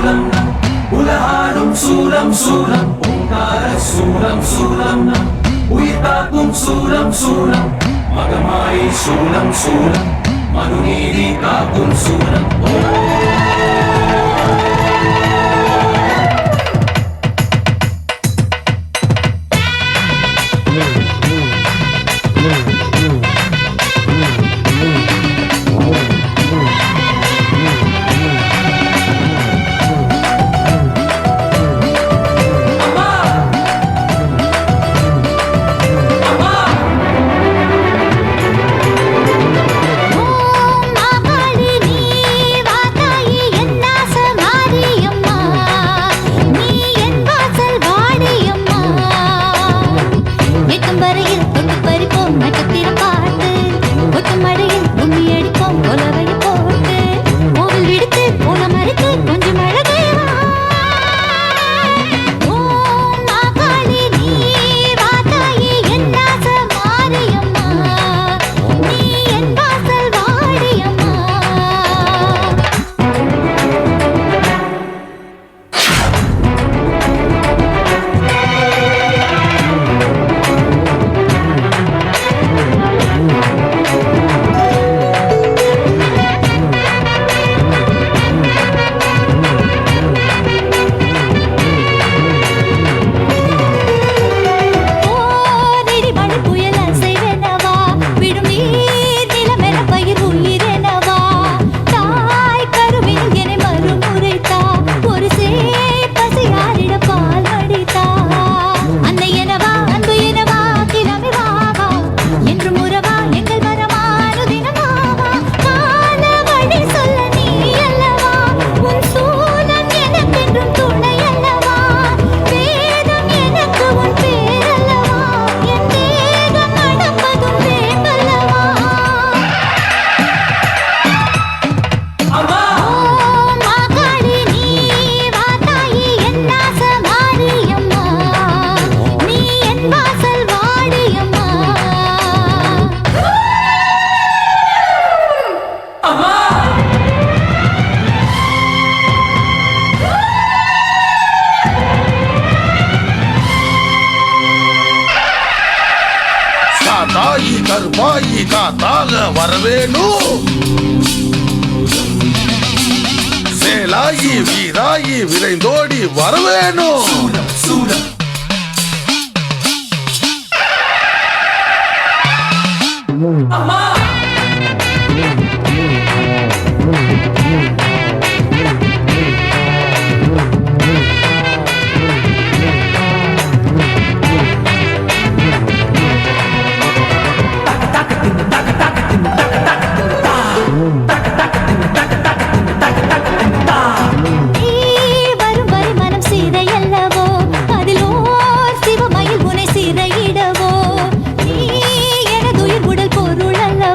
சூலம் உலகாடும் சூலம் சூலம் ஓங்கார சூலம் சூலம் உயிர் காக்கும் சூலம் சூலம் மகமாயி சூலம் சூலம் மனுநீதி காக்கும் சூலம் தாயி கருப்பாயி காத்தாக வரவேணு சேலாயி வீராயி விரைந்தோடி வரவேணு சூலம் சூலம் அம்மா சிவமயில் உனை சிறையிடவோ நீ எனதுயிர் உடல் பொருள் அல்லவோ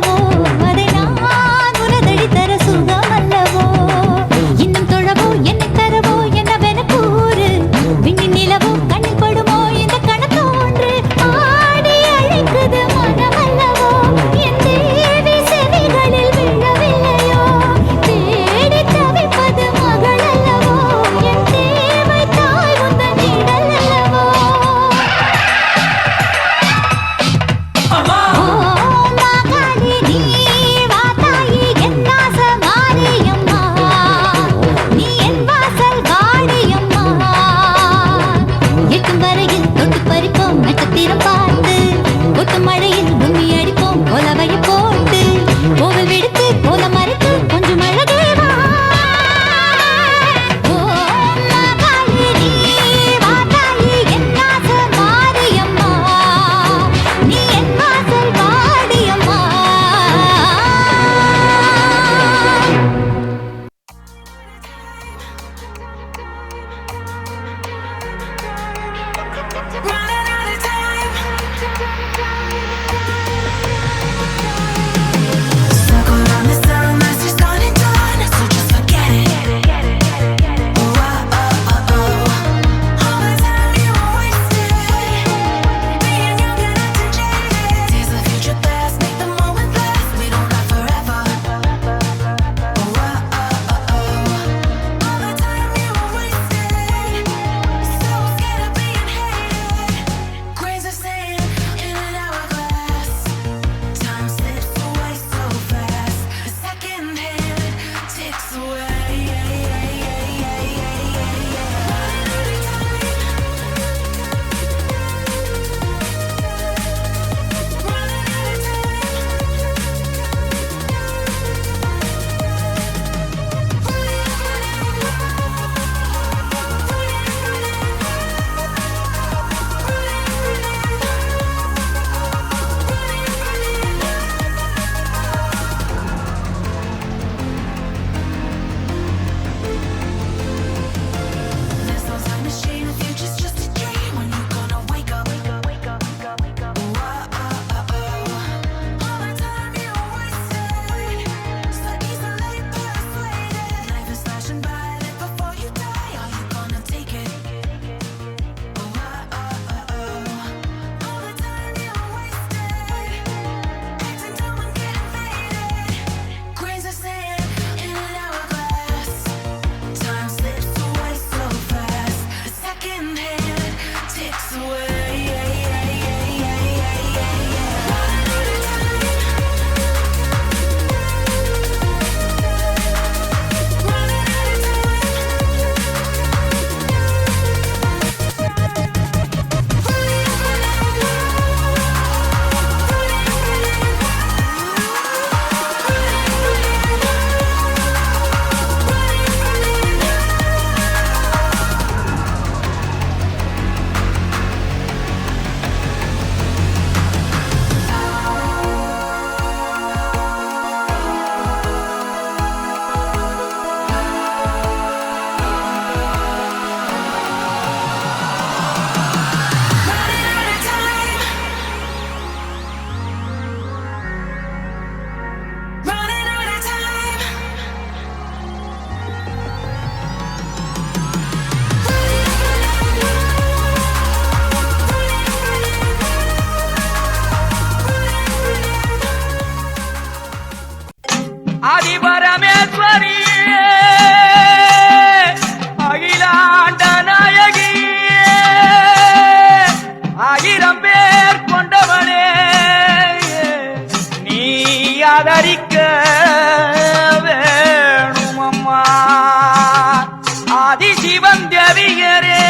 ஆதி சிவந்தவியரே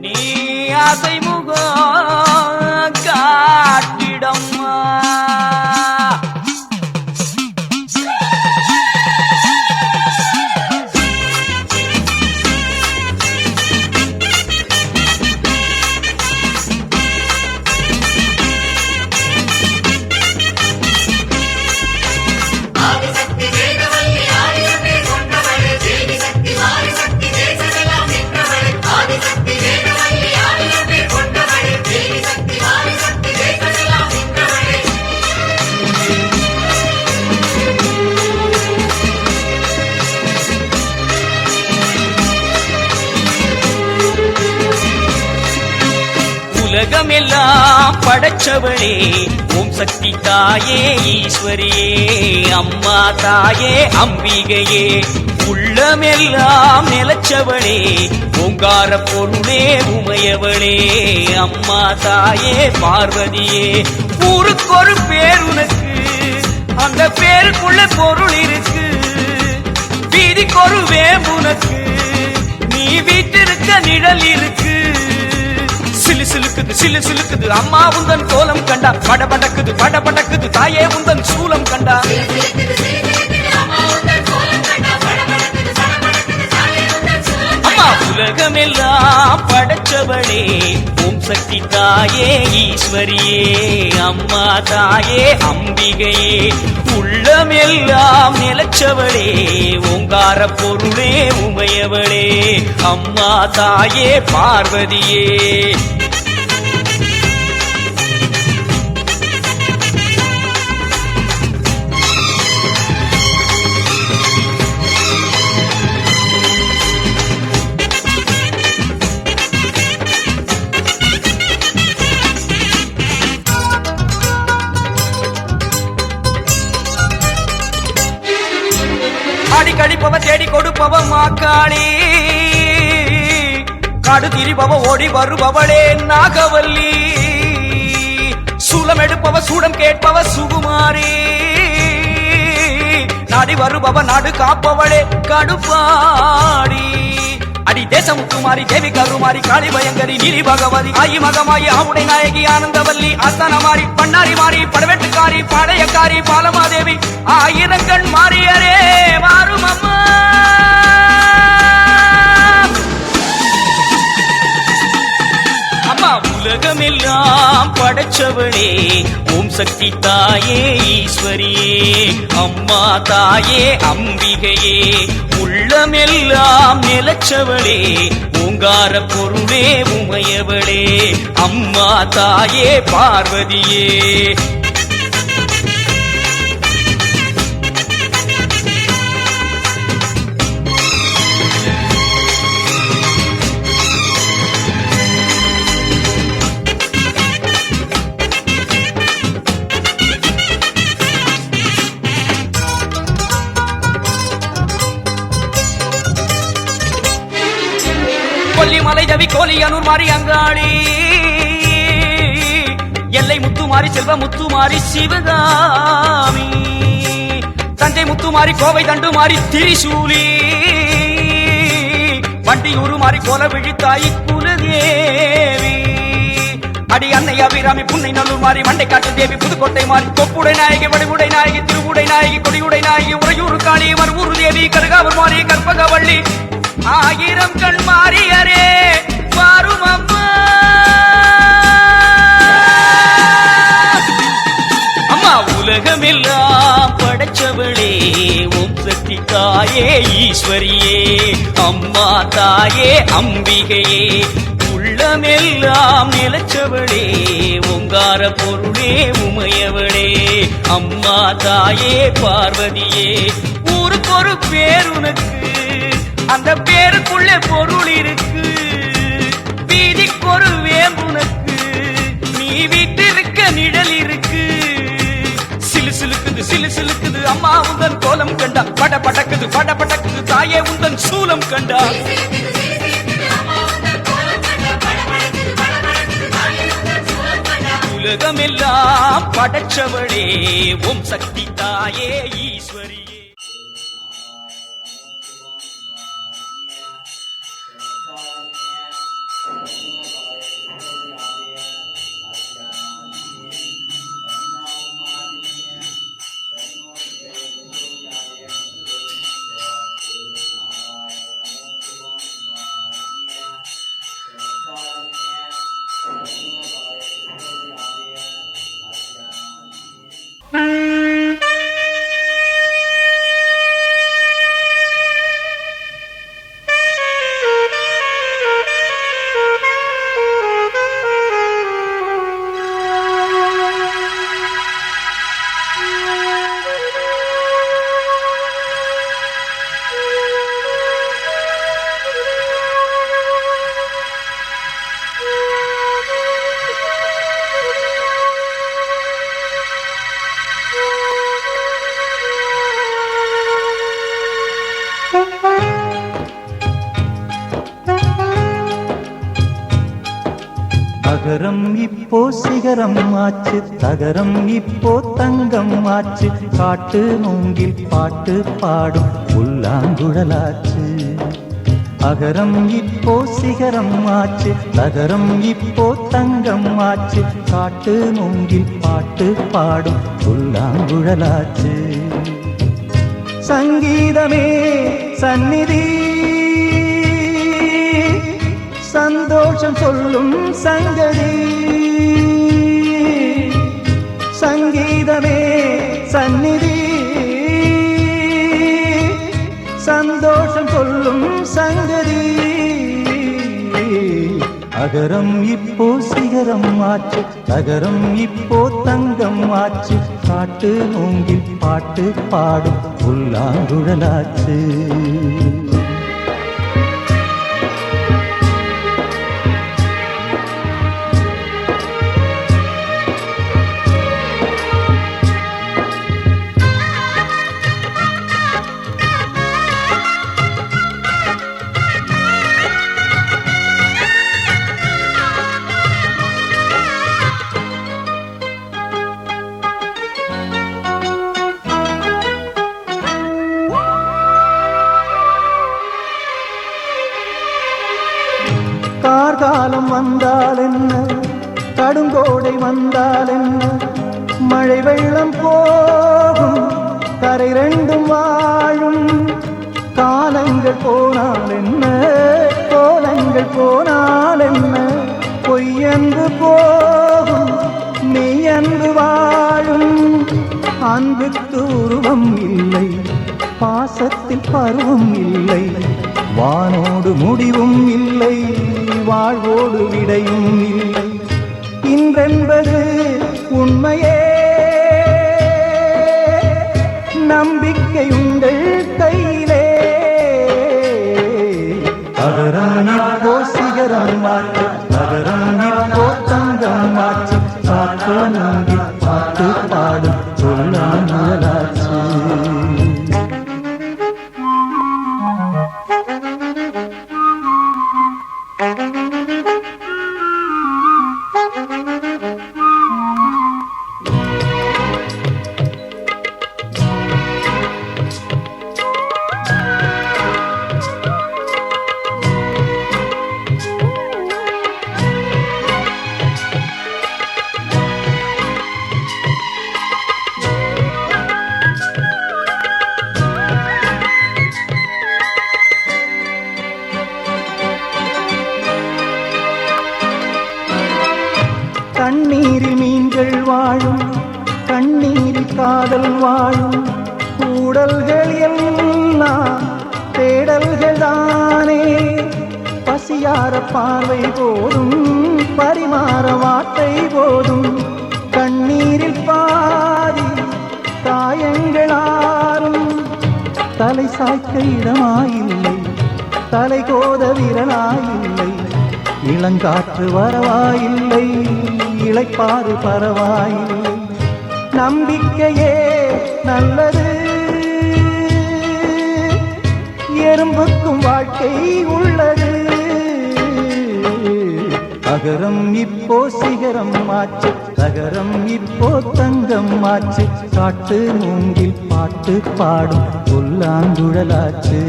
நீ ஆசை முகம் காட்டிடம்மா. உலகமெல்லாம் படைச்சவளே ஓம் சக்தி தாயே ஈஸ்வரியே அம்மா தாயே அம்பிகையே உள்ளமெல்லாம் நிலச்சவளே ஓங்கார பொருளே உமையவளே அம்மா தாயே பார்வதியே. ஊருக்கொரு பேர் உனக்கு அந்த பேருக்குள்ள பொருள் இருக்கு வீதிக்கொரு வேம்புனக்கு நீ வீட்டிருக்க நிழல் இருக்கு. சிலு சிலுக்குது சிலு சிலுக்குது அம்மா உந்தன் கோலம் கண்டா படபடக்குது படபடக்குது தாயே உந்தன் சூலம் கண்டா. அம்மா உலகமெல்லாம் படைச்சவளே ஓம் சக்தி தாயே ஈஸ்வரியே அம்மா தாயே அம்பிகையே உள்ளமெல்லாம் நிலச்சவளே ஓங்கார பொருளே உமையவளே அம்மா தாயே பார்வதியே. ஆடி கழிப்பவ தேடி கொடுப்பவ மாக்காளி காடு திரிபவ ஓடி வருபவளே நாகவல்லி சூலம் எடுப்பவ சூடம் கேட்பவ சுகுமாரி நாடி வருபவ நாடு காப்பவளே கடுப்பாடி. அடி தேசமுத்துமாரி தேவி கருமாரி காளி பயங்கரி நீலி பகவதி ஆயி மகமாயி ஆவுடை நாயகி ஆனந்தவல்லி ஆஸ்தானமாரி பண்ணாரி மாறி படவெட்டுக்காரி பாளையக்காரி பாலமாதேவி ஆயிரங்கண் மாறியரே மாறும் அம்மா. அம்மா உலகமெல்லாம் படைச்சவளே ஓம் சக்தி தாயே ஈஸ்வரியே அம்மா தாயே அம்பிகையே உள்ளமெல்லாம் நிலச்சவளே ஓங்கார பொருளே உமையவளே அம்மா தாயே பார்வதியே. கொல்லிமலை தவி கோலியனூர் மாறி அங்காளி எல்லை முத்துமாரி செல்வ முத்துமாரி சிவகாமி தஞ்சை முத்துமாரி கோவை தண்டுமாரி திரிசூலி வண்டியூரு மாறி கோல விழித்தாயி குலதேவி. அடி அன்னை அபிராமி புன்னை நல்லூர் மாறி மண்டை காட்டு தேவி புதுக்கோட்டை மாறி கொப்புடை நாயகி வடிவுடை நாயகி திருவுடை நாயகி கொடியுடை நாயகி உறையூர் காளி மறுவூர் தேவி கருகாவூர் மாறி கற்பகவள்ளி ஆயிரம் கண் மாறியரே மாறும் அம்மா. அம்மா உலகமெல்லாம் படைச்சவளே ஓம் சக்தி தாயே ஈஸ்வரியே அம்மா தாயே அம்பிகையே உள்ளமெல்லாம் நிலச்சவளே ஓங்கார பொருளே உமையவளே அம்மா தாயே பார்வதியே. ஊருக்கொரு பேர் உனக்கு அந்த பேருக்குள்ள பொருள் இருக்கு வீதிக்கொரு வேம்புனக்கு நீ வீட்டிருக்க நிழல் இருக்கு. சிலு சிலுக்குது சிலு சிலுக்குது அம்மா உந்தன் கோலம் கண்டா பட படக்குது பட படக்குது தாயே உந்தன் சூலம் கண்டா. உலகமெல்லாம் படைச்சவளே ஓம் சக்தி தாயே ஈஸ்வரியே. அகரம் இப்போ சிகரம் ஆச்சு, தகரம் இப்போ தங்கம் ஆச்சு, காட்டு மூங்கில் பாட்டு பாடும் புல்லாங்குழலாச்சு. அகரம் இப்போ சிகரம் ஆச்சு, தகரம் இப்போ தங்கம் ஆச்சு, காட்டு மூங்கில் பாட்டு பாடும் புல்லாங்குழலாச்சு. சங்கீதமே சந்நிதி, சந்தோஷம் சொல்லும் சங்கதி. சங்கீதமே சந்நிதி, சந்தோஷம் சொல்லும் சங்கதி. அகரம் இப்போ சிகரம் ஆச்சு, தகரம் இப்போ தங்கம் ஆச்சு, காட்டு மூங்கில் பாட்டு பாடும் புல்லாங்குழலாச்சு. கார்காலம் வந்தால் என்ன, கடுங்கோடை வந்தால் என்ன, மழை வெள்ளம் போகும் கரை ரெண்டும் வாழும். காலங்கள் போனால் என்ன, கோலங்கள் போனால் என்ன, பொய்யன்று போகும் மெய்யன்று வாழும். அன்புக்கு உருவம் இல்லை, பாசத்தில் பருவம் இல்லை, வானோடு முடிவும் இல்லை, வாழ்வோடு விடையும் இல்லை. இன்றென்பது உண்மையே, நம்பிக்கை உங்கள் கையிலே. அகரம் இப்போ சிகரம் ஆச்சு, அகரம் இப்போ தங்கம் ஆச்சு, காட்டு மூங்கில் பாட்டு பாடும் புல்லாங்குழலாச்சு. தண்ணீரில் மீன்கள் வாழும், கண்ணீரில் காதல் வாழும், கூடல்கள் எல்லாம் தேடல்கள் தானே. பசியார பார்வை போதும், பரிமாற வார்த்தை போதும், கண்ணீரில் பாதி காயங்களாரும். தலை சாய்க்க இடமாயில்லை, தலை கோத விரலாயில்லை, இளங்காற்று வரவாயில்லை, இளைப்பாறு பரவாயில்லை. நம்பிக்கையே நல்லது, எறும்புக்கும் வாழ்க்கை உள்ளது. அகரம் இப்போ சிகரம் ஆச்சு, தகரம் இப்போ தங்கம் ஆச்சு, காட்டு மூங்கில் பாட்டு பாடும் புல்லாங்குழலாச்சு.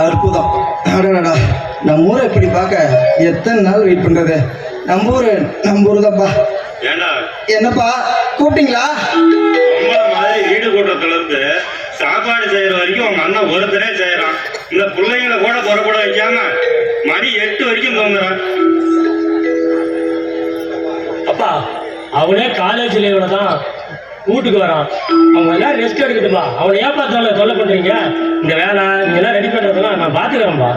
அற்புதம். அடடா, நம்ம ஊரை இப்படி பார்க்க எத்தனை நாள் வெயிட் பண்றது. நம்ம ஊரு தான்ப்பா. என்னப்பா கூப்பிட்டீங்களா? மாதிரி வீடு கூட்டத்துல இருந்து சாப்பாடு செய்யற வரைக்கும் உங்க அண்ணன் ஒருத்தரே செய்யறான். இந்த பிள்ளைங்களை கூட புறப்பட வைக்காம மணி 8 வரைக்கும் தோங்குறான். அப்பா அவனே காலேஜ் லீவ்ல தான் வீட்டுக்கு வரான். அவங்க எல்லாம் ரெஸ்ட் எடுக்கட்டுப்பா. அவனை ஏன் பார்த்தாலும் தொல்லை பண்றீங்க? இந்த வேலை நீங்க எல்லாம் ரெடி பண்றதெல்லாம் நான் பாத்துக்கிறேன்பா.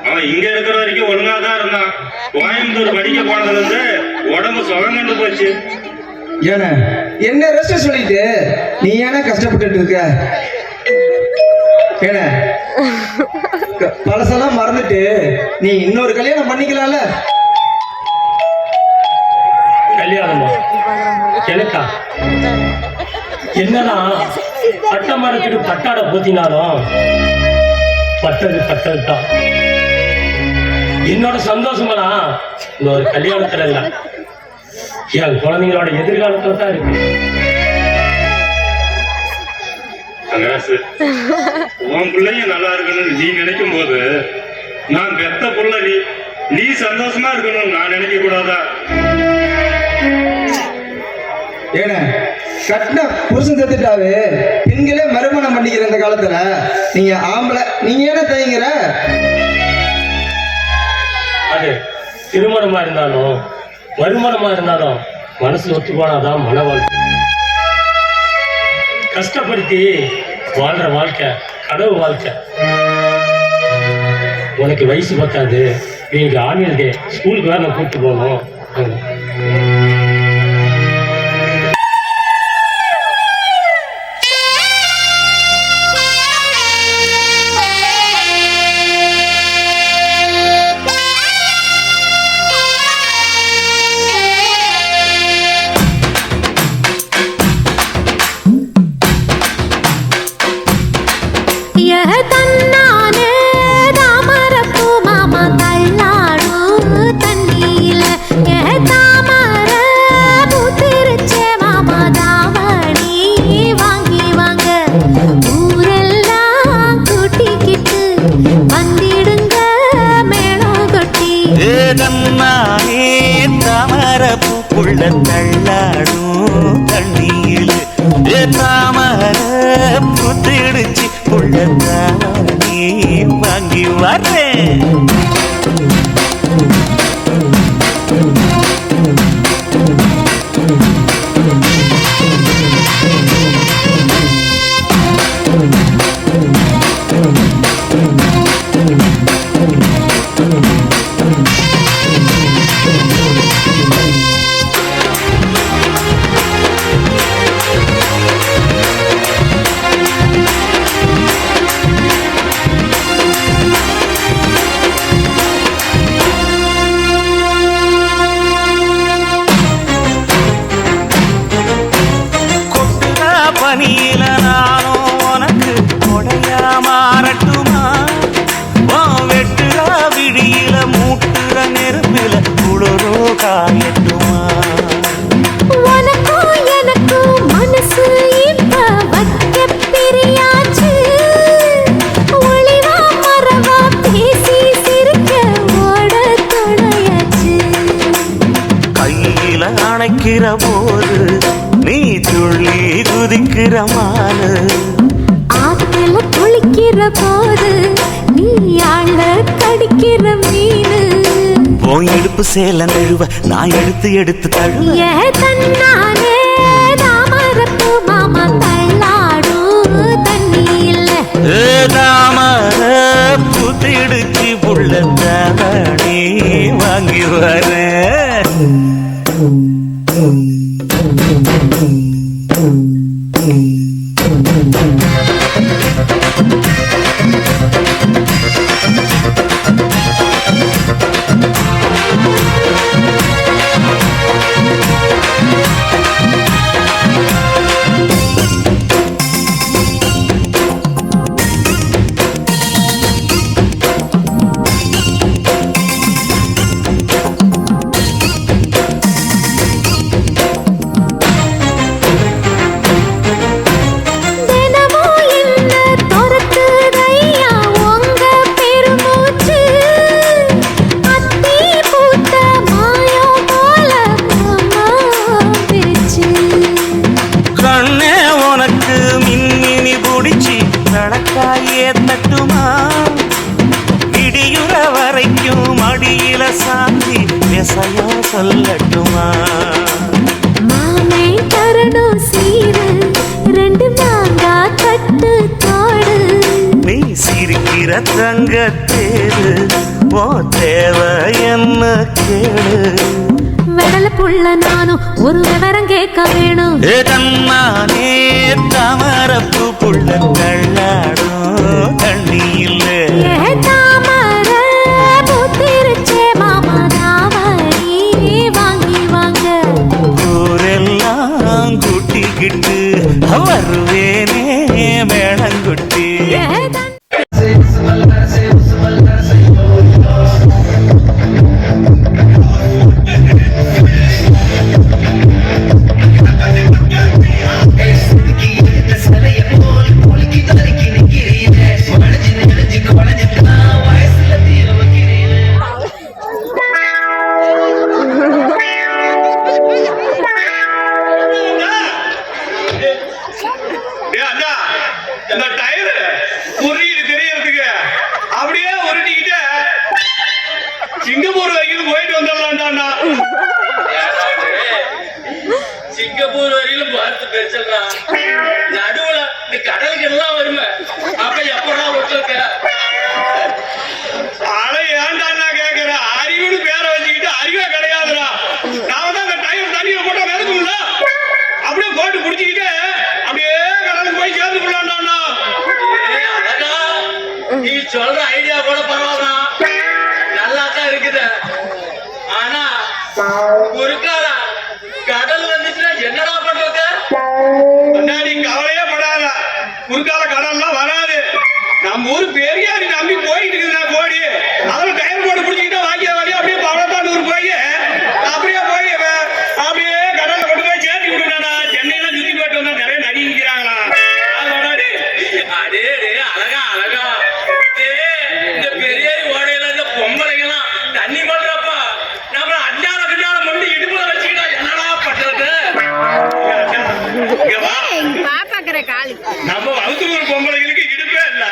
அவன் இங்க இருக்கிற வரைக்கும் ஒழுங்கா தான் இருந்தான். கோயம்புத்தூர் படிக்க போனதுல இருந்து உடம்பு சுகங்கண்டு போச்சு. என்ன ரெஸ்ட் சொல்லிட்டு நீ ஏன்னா கஷ்டப்பட்டு இருக்க? ஏன பழசெல்லாம் மறந்துட்டு நீ இன்னொரு கல்யாணம் பண்ணிக்கலாம்ல? கல்யாணமா எனக்கா? என்னதான் பட்ட மரத்துக்கு பட்டாட போத்தினாலும் பட்டது தான். என்னோட சந்தோஷமெல்லாம் இந்த ஒரு கல்யாணத்துல இல்ல, என் குழந்தைங்களோட எதிர்காலத்துல தான் இருக்கு. உன் பிள்ளைங்க நல்லா இருக்கணும்னு நீ நினைக்கும் போது நான் பெத்த புள்ள, நீ சந்தோஷமா இருக்கணும்னு நான் நினைக்க கூடாதா? ஏன கட்டின புருஷன் செத்துட்டாவே பெண்களே மறுமணம் பண்ணிக்கிற இந்த காலத்துல நீங்க ஆம்பளை, நீங்க என்ன தயங்குற? அது திருமணமா இருந்தாலும் மறுமணமா இருந்தாலும் மனசு ஒத்து போனாதான் மன வாழ்க்கை. கஷ்டப்படுத்தி வாழ்ற வாழ்க்கை கனவு வாழ்க்கை. உனக்கு வயசு பத்தாது, நீங்க ஆன்வல் டே ஸ்கூலுக்கு வேற நான் கூப்பிட்டு போகணும். தள்ளாடும் தண்ணியில் தாமர புத்திடுச்சு புள்ளத்தானே வாங்கி வரேன். பனியில நானும் உனக்கு கொடையா மாறட்டுமா? வெட்டுற விடியில மூட்டுற நெருப்பில குளிரோ காயட்டுமா? உனக்கும் எனக்கும் மனசு இப்ப வைக்க பிரியாச்சு. ஒளிவா மரவா பேசி சிரிக்க ஓட துணையாச்சு. கையில அணைக்கிற போது நீ துள்ளி குதிக்கிற மானு, ஆத்துல குளிக்கிற போது நீ ஆள கடிக்கிற மீனு. போய் எடுப்பு சேல நழுவ நான் எடுத்து எடுத்து தழுவ. ஏ தன்னானே தாமரப்பு மாமா தள்ளாடும் தண்ணி இல்ல. தாமர புத்திடுச்சு புள்ள தானே வாங்கி வரேன். தட்டுமா இடியுற வரைக்கும் மடியில சாந்தி விசையா சொல்லட்டுமா? மாமே தரணும் சீரு ரெண்டு மாங்கா கட்டு தோடு. நீ சிரிக்கிற தங்கத்தேரு ஓ தேவை என்ன கேளு. வெடல புள்ள நானும் ஒரு விவரம் கேட்க வேணும். தன்னானே தாமரப்பு புள்ள தள்ளாடும் தண்ணி இல்லை. தாமர பூத்திருச்சே மாமா தாவணி வாங்கி வாங்க. கேக்குறா நடுவுல இந்த கடலுக்கு எல்லாம் வருமே அப்ப எப்படா விட்டுருக்க ஆனா ஏன்டா நான் கேக்குறேன் அறிவுன்னு பேரை வச்சுக்கிட்டு அறிவே கிடையாதுடா நாம தான் அந்த டைம் தண்ணியை போட்டா மிதக்கும்ல அப்படியே போட்டு குடிச்சுக்கிட்டு அப்படியே கடலுக்கு போய் சேர்ந்து கொள்ளாண்டாண்ணா அழகா நீ சொல்ற ஐடியா கூட பரவாயில்ல நல்லா தான் இருக்குது ஆனா குறுக்கால கடல் வந்துச்சுன்னா என்னடா பண்றது நீ கவலையே படாத குறுக்கால கடல்லாம் வராது நம்ம ஊர் பெரியாரி நம்பி போயிட்டு இருக்குதுண்ணா கோடி அதுல டயர் போட்டு பிடிச்சிக்கிட்டா வாக்கிய வழியா அப்படியே பவளத்தாண்டூர் போய் அப்படியே போய் அப்படியே கடல்ல கொண்டு போய் சேர்த்து விடுங்கண்ணா சென்னையெல்லாம் சுத்தி போயிட்டு வந்தா நிறைய நடி நிற்கிறாங்களா அடே அழகா அழகா இந்த பெரியாரி ஓடையில இந்த பொம்பளைங்களாம் தண்ணி பண்றப்ப நம்ம அஞ்சால கஞ்சால மண்டி இடுப்புல வச்சுக்கிட்டா என்னடா பண்றது நம்ம வகுத்தூர் பொம்பளைகளுக்கு இடுப்பே இல்ல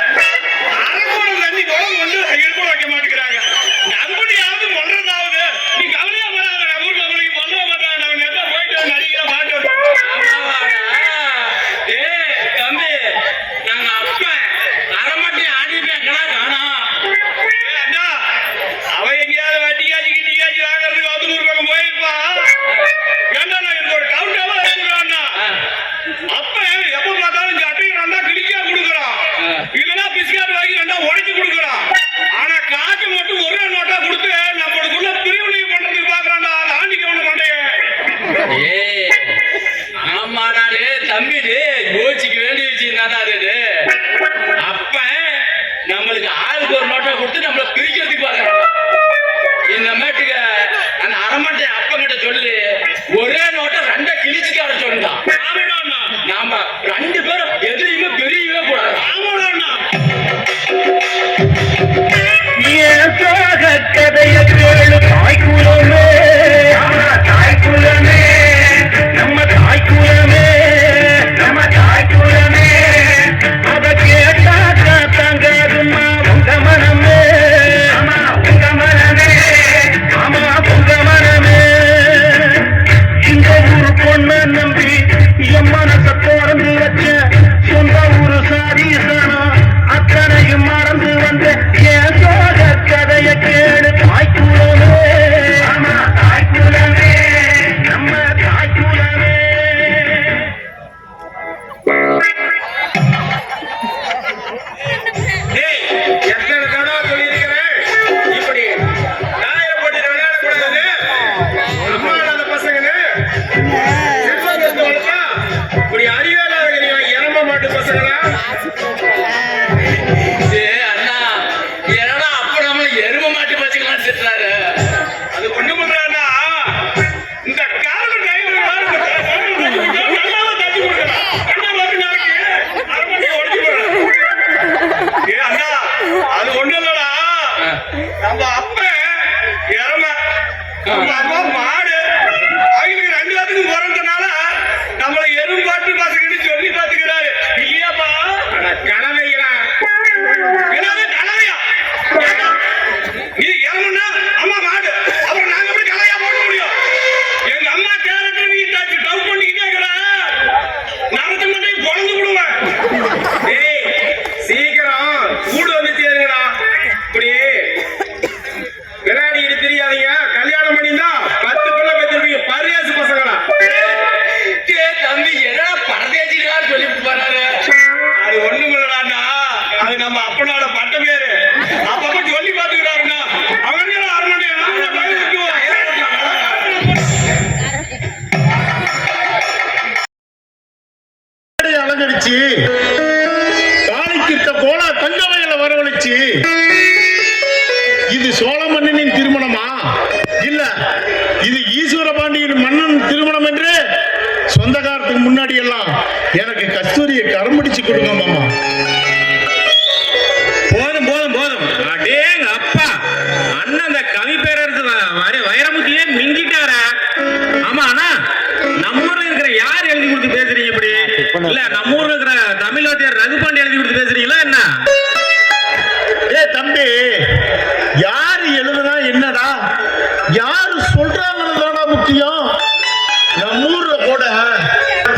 அரக்கூடம் தண்ணி கூட கொண்டு இடுப்புல வைக்க மாட்டேங்கிறாங்க நம்மளையாவது ஒன்றதாவது நீ கவலையா வராத நம்ம ஊர் பொம்பளைக்கு பண்ண மாட்டாங்க நம்ம நேரத்தை போயிட்டு நடிக்கிற மாட்டோம் தம்பி நாங்க அப்ப அரைமட்டி ஆடிட்டேன் காணா அண்ணா அவ எங்கேயாவது வட்டிக்காச்சு கிட்டிக்காச்சு வாங்குறதுக்கு வகுத்தூர் பக்கம் போயிருப்பான் ஏண்டா நான் எனக்கு ஒரு கவுண்டாவா இருக்கிறான்னா அப்ப எப்ப பார்த்தாலும் சட்டையை ரெண்டா கிழிக்கா கொடுக்குறான் இல்லைன்னா பிஸ்கட் வாங்கி ரெண்டா உடைச்சு கொடுக்குறான் ஆனா காசு மட்டும் ஒரே நோட்டா கொடுத்து நம்மளுக்குள்ள பிரிவினை பண்றதுக்கு பாக்குறான்டா ஆண்டிக்கு ஒண்ணு பண்டைய ஆமா நானே தம்பி யோசிக்க வேண்டிய விஷயம் தானே அது அப்ப நம்மளுக்கு ஆளுக்கு ஒரு நோட்டா கொடுத்து நம்மள பிரிக்கிறதுக்கு பாக்குறான் இந்த மேட்டுக்கு அந்த அரமட்டை அப்பங்கிட்ட சொல்லி ஒரே நோட்டை ரெண்டா கிழிச்சுக்கார சொல்லிட்டான் நாம ரெண்டு பேரும் எதிரையுமே பெரியவே கூடாது கதைய கேளு தாய்க்குலமே தாய்க்குலமே நம்ம தாய்க்குலமே நம்ம தாய்க்குலமே அத கேட்டாக்கா தங்காதுமா உங்க மனமே ஆமா உங்க மனமே ஆமா உங்க மனமே இந்த ஊரு பொண்ண நம்பி என் மனச திறந்து வச்ச சொந்த ஊரு சாதீசனா அத்தனையும் மறந்து வந்த என் சோக கதைய கேடு தாய்க்குலமே ஆமா தாய்க்குலமே நம்ம தாய்க்குலமே எத்தனை தடவை சொல்லியிருக்கிறேன் இப்படி நாயரை போட்டு விளையாடக்கூடாது அம்மா இல்லாத பசங்கன்னு இப்படி அறிவேலாத இறம்ப மாட்டு பசங்களா அண்ணா என்னடா அப்ப நம்மள எரும மாட்டு பசங்களான்னு திட்டுறாரு அது ஒண்ணு பண்றாண்ணா இந்த கால டிரைவர் நல்லாவா தட்டி கொடுக்கலாம் அண்ணா வந்து நாளைக்கு அரமணி உடச்சு போடுறேன் அண்ணா அது ஒண்ணு இல்லடா நம்ம அப்ப இறம நம்ம அம்மா மாடு அவங்களுக்கு ரெண்டு பேத்துக்கும் பிறந்தனால நம்மளை எரும்பாட்டு பசங்கன்னு சொல்லி பாத்துக்கிறாரு இல்லையாப்பா கனவைகளா என்னது கனவையா நீ இறங்குனா அம்மா மாடு அப்புறம் நாங்க எப்படி கலையா போட முடியும் எங்க அம்மா கேரக்டர் நீ டவுட் பண்ணிக்கிட்டே இருக்கிற நடத்த மட்டும் பொழந்து விடுவேன் சீக்கிரம் கூடு வந்து சேருங்கடா இப்படி விளையாடிட்டு தெரியாதீங்க கல்யாணம் பண்ணிருந்தா 10 பிள்ளை பெற்றிருப்பீங்க பரியாசு பசங்களா தம்பி என்னடா பரதேசிகளா சொல்லிட்டு போறாரு அது ஒண்ணும் இல்லடாண்ணா அது நம்ம அப்பனோட பட்ட பேரு அப்பப்ப சொல்லி பாத்துக்கிறாருண்ணா அவங்க அரமணி அலங்கரிச்சு காளிக்கிட்ட கோலா தங்க வயல வரவழைச்சு இது சோழ மன்னனின் திருமணமா இல்ல இது ஈஸ்வர பாண்டியன் மன்னன் திருமணம் என்று சொந்தக்காரத்துக்கு முன்னாடி எல்லாம் எனக்கு கஸ்தூரியை கரம்பிடிச்சு கொடுங்க மாமா. போதும் போதும் போதும் அடேங்க அப்பா அண்ணன் அந்த கவி பேரரசு வைரமுத்தியே மிங்கிட்டார ஆமா அண்ணா நம்ம ஊர்ல இருக்கிற யார் எழுதி கொடுத்து பேசுறீங்க இப்படி இல்ல நம்ம ஊர்ல இருக்கிற தமிழ் வாத்தியார் ரகுபாண்டி எழுதி கொடுத்து பேசுறீங்களா என்ன தம்பி யாரு எழுதுனா என்னடா யாரு சொல்றாங்கன்னு தானா முக்கியம். நம்ம ஊர்ல கூட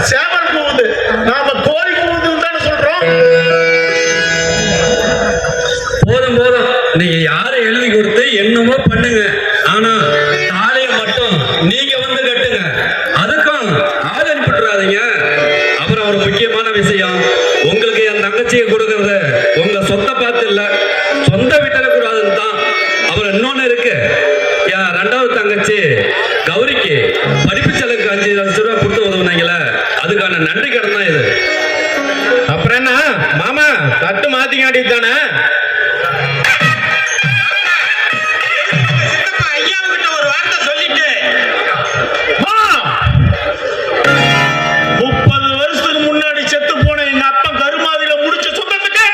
சேவல் போகுது நீங்க யாரும் எழுதி கொடுத்து என்னமோ பண்ணுங்க, ஆனா தாலியை மட்டும் நீங்க வந்து கட்டுங்க. அதுக்கும் ஆள் அனுப்பிட்டுறாதீங்க. அப்புறம் ஒரு முக்கியமான விஷயம், உங்களுக்கு என் தங்கச்சியை கொடுக்கறது உங்க சொத்தை பார்த்து இல்ல, சொந்த விட்டுற கூடாதுன்னு தான். அப்புறம் இன்னொன்னு இருக்கு, என் ரெண்டாவது தங்கச்சி கௌரிக்கு படிப்பு செலவுக்கு 5 லட்சம் ரூபாய் கொடுத்து உதவுனாங்களே, அதுக்கான நன்றி கடன் தான் இது. அப்புறம் என்ன மாமா, தட்டு மாத்திக்காட்டி தானே ஐயாவுக்கிட்ட ஒரு வார்த்தை சொல்லிட்டு 30 வருஷத்துக்கு முன்னாடி செத்து போன எங்க அப்பா கருமாதியில முடிச்ச சொந்தத்துக்கு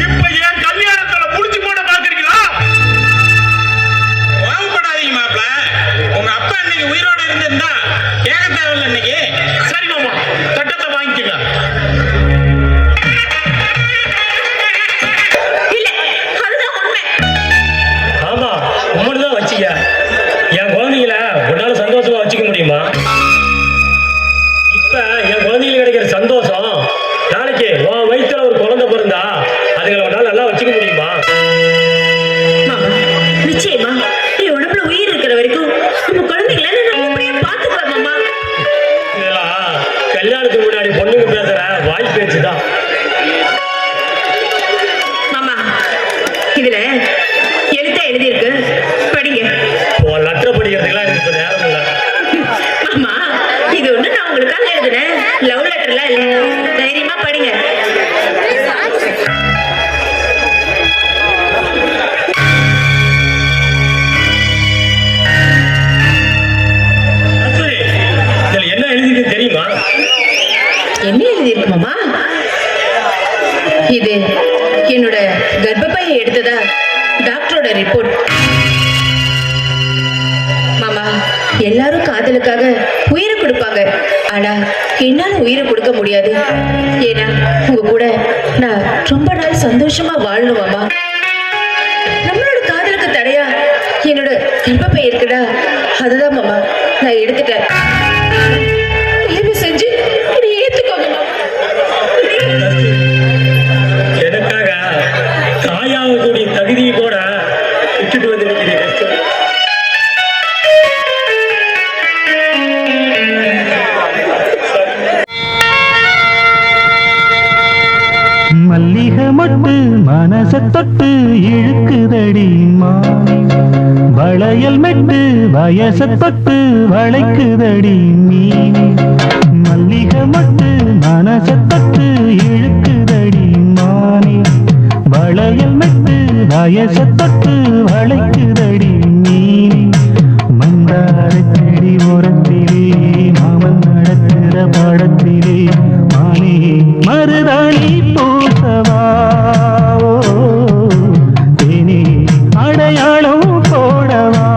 இப்ப என் கல்யாணத்துல முடிச்சு போட பாக்குறீங்களா? வாங்கப்படாதீங்க மாப்பிள, உங்க அப்பா இன்னைக்கு உயிரோடு இருந்திருந்தா கேட்க தேவையில்லை. இன்னைக்கு சரி மாமா, தட்டத்தை வாங்கிக்கங்க. ஆமா, உம்மனு தான் வச்சுக்க. என் குழந்தைங்கள உன்னால சந்தோஷமா வச்சுக்க முடியுமா? இப்ப என் குழந்தைங்களுக்கு கிடைக்கிற சந்தோஷம் நாளைக்கு உன் வயிற்றுல ஒரு குழந்தை பிறந்தா அதுங்களை உன்னால நல்லா வச்சுக்க முடியுமா? நிச்சயமா நீ உடம்புல உயிர் இருக்கிற வரைக்கும் நம்ம குழந்தைகளை நல்லபடியா பாத்துப்பேன் மாமா. இதெல்லாம் கல்யாணத்துக்கு முன்னாடி பொண்ணுங்க பேசுற வாய் பேச்சு தான். மாமா, இதுல எழுத்தா எழுதியிருக்கு, படிங்க. உன் லெட்டர் படிக்கிறதுக்கெல்லாம் எனக்கு இப்ப நேரம் இல்லை. மாமா, இது ஒண்ணு நான் உங்களுக்காக எழுதுனேன், லவ் லெட்டர்லாம் இல்ல. தைரியமா படிங்க. கஸ்தூரி, இதுல என்ன எழுதிருக்கு தெரியுமா? என்ன எழுதியிருக்கு மாமா? இது என்னோட கர்ப்பப்பையை எடுத்ததா டாக்டரோட ரிப்போர்ட். மாமா, எல்லாரும் காதலுக்காக உயிரை கொடுப்பாங்க, ஆனா என்னால உயிரை கொடுக்க முடியாது. ஏன்னா உங்க கூட நான் ரொம்ப நாள் சந்தோஷமா வாழணும் மாமா. நம்மளோட காதலுக்கு தடையா என்னோட கர்ப்பப்பை இருக்குடா, அதுதான் மாமா நான் எடுத்துட்டேன். தயவு செஞ்சு இதை ஏத்துக்கோங்க மாமா. எனக்காக தாயாகக்கூடிய தகுதியை கூட விட்டுட்டு வந்திருக்கிறேன். மல்லிகை மொட்டு மனச தொட்டு இழுக்குதடி மானே, வளையல் மெட்டு வயச தொட்டு வளைக்குதடி மீனே. மல்லிகை மொட்டு மனச தொட்டு இழுக்குதடி மானே, வளையல் மெட்டு வயச தொட்டு வளைக்குதடி மீனே. மந்தார செடி ஓரத்திலே மாமன் நடக்கிற பாடத்திலே மானே மருதாணி பூசவா, தேனே அடையாளம் போடவா.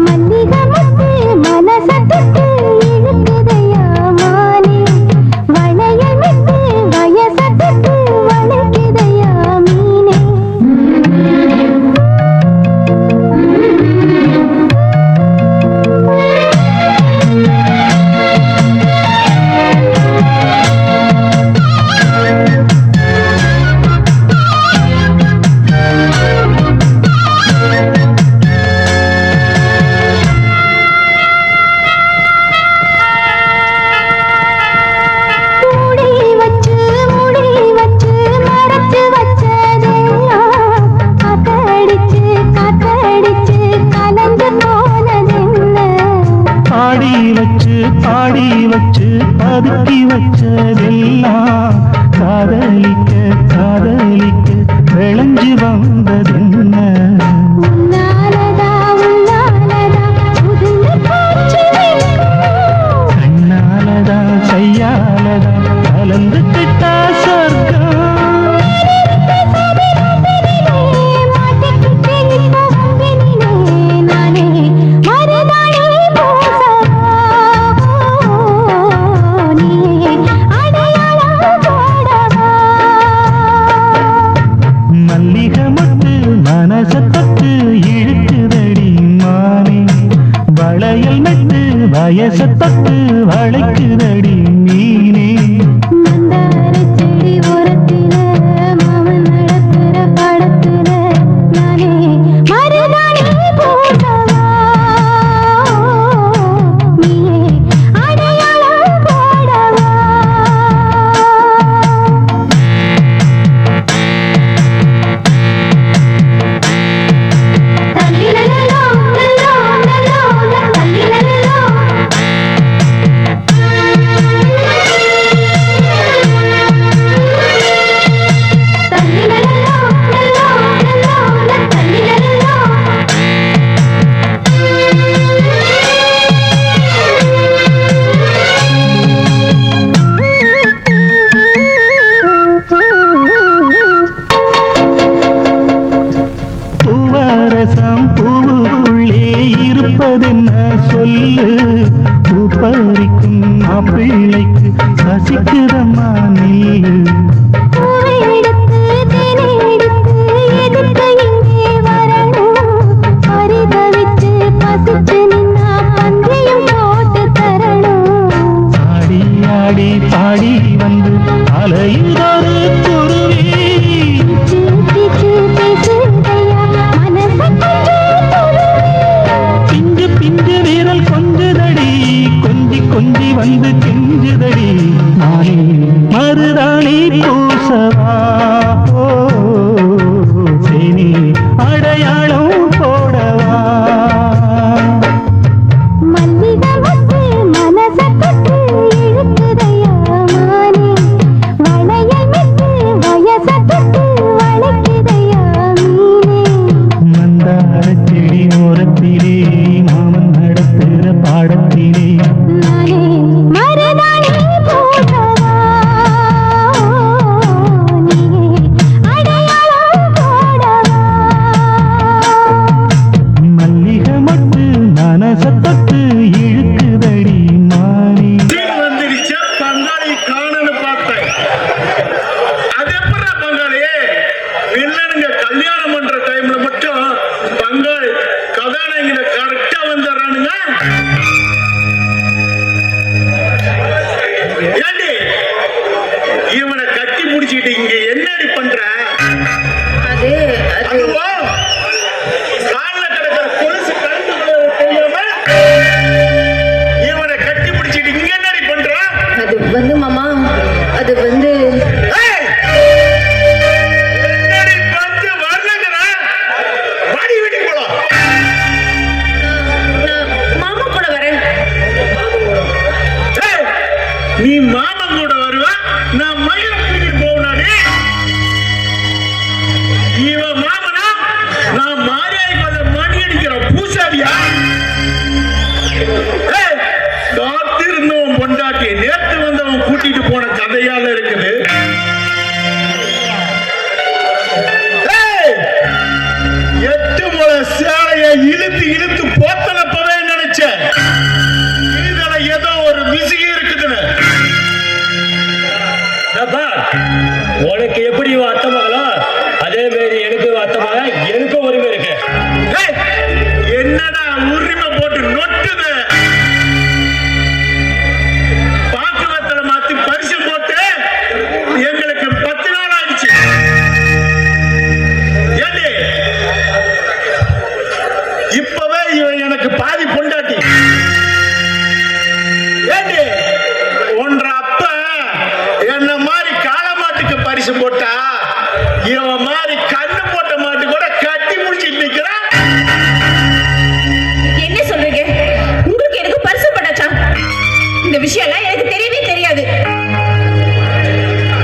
மல்லிகை மொட்டு மனச தொட்டு இழுக்குதையா மானே, வளையல் மெட்டு வயச தொட்டு வளைக்குதையா மீனே. பாடி வச்சு பதுக்கி வச்சதெல்லாம் காதலிக்க காதலிக்க விளைஞ்சு வந்ததென்ன. கண்ணாலதா கையாலதா கலந்து கிட்டா சொர்க்கம். மல்லிகை மொட்டு மனச தொட்டு இழுக்குதடி மானே, வளையல் மெட்டு வயச தொட்டு வளைக்குதடி மீனே. மந்தார செடி ஓரத்தில மாமன் சொல்லு பூப்பறிக்கும் மாப்பிள்ளைக்கு பசிக்குதம்மா நில்லு ஆடி ஆடி பாடி வந்து அலையில் ஒரு குருவி பிஞ்சு பிஞ்சு வீரல் கொஞ்சுதடி கொஞ்சி கொஞ்சி வந்து கெஞ்சுதடி நானே மருதாணி பூசவா ஓ, சேனி அடையாளம் போடவா மந்தார செடி ஓரத்திலே மாமன் நடத்துகிற பாடத்திலே மல்லிகை மட்டு மனசத்தொட்டு இழுக்குதடி மாறி வந்துடுச்சு பங்காளி காணன்னு பார்த்தேன். அது எப்படா பங்காளி வில்லனுங்க கல்யாணம் பண்ற டைம்ல மட்டும் பங்காளி கதாநாயகனை கரெக்டா வந்துடுறானுங்க. ஏண்டி இவனை கட்டி பிடிச்சிட்டு இங்க என்னடி பண்ற? அது அதுவா கால்ல கிடக்கிற கொலுசு கழண்டு தெரியாம இவனை கட்டி பிடிச்சிட்டு இங்க என்னடி பண்ற? அது வந்து மாமா அது வந்து ஏய்! என்னடி பந்து வரலங்கடா? வாடி வீட்டுக்கு போலாம். நான் மாமா கூட வரேன். ஏய்! நீ மாமன் கூட வருவ, நான் மயில தூக்கிட்டு போவனாடி. இவன் மாமனா, நான் மாரியாய் மேல மணி அடிக்கிற பூசாரியா? ஏய்! காத்திருந்தவன் பொண்டாட்டி நேத்து வந்தவன் கூட்டிட்டு போன கதையால இருக்குது. ஏய்! 8 முளை சேலையை இழுத்து இழுத்து போத்தனப்பவே நினைச்சேன். இதுல ஏதோ ஒரு விசிகி இருக்குதுன்னு. அப்பா, உனக்கு எப்படி இவன் அத்தை மகளோ அதே மாதிரி எனக்கு அத்தை மகன் எனக்கும் உரிமை இருக்கு. ஏய்! என்னடா உரிமை போட்டு நொட்டுது? பாக்குவத்துல மாத்தி பரிசு போட்டு எங்களுக்கு 10 நாள் ஆயிடுச்சு. ஏண்டி? இப்பவே இவன் எனக்கு பாதி பொண்டாட்டி. ஏண்டி? ஒன்ற அப்ப என்ன மாதிரி காளமாட்டுக்கு பரிசு போட்டா இவன் மாதிரி கண்ணு போட்ட மாட்டு கூட கட்டி முடிச்சிட்டு நிக்கிறான். என்ன சொல்றீங்க? உங்களுக்கு எனக்கு பரிசு பட்டாச்சா? இந்த விஷயம்லாம் எனக்கு தெரியவே தெரியாது.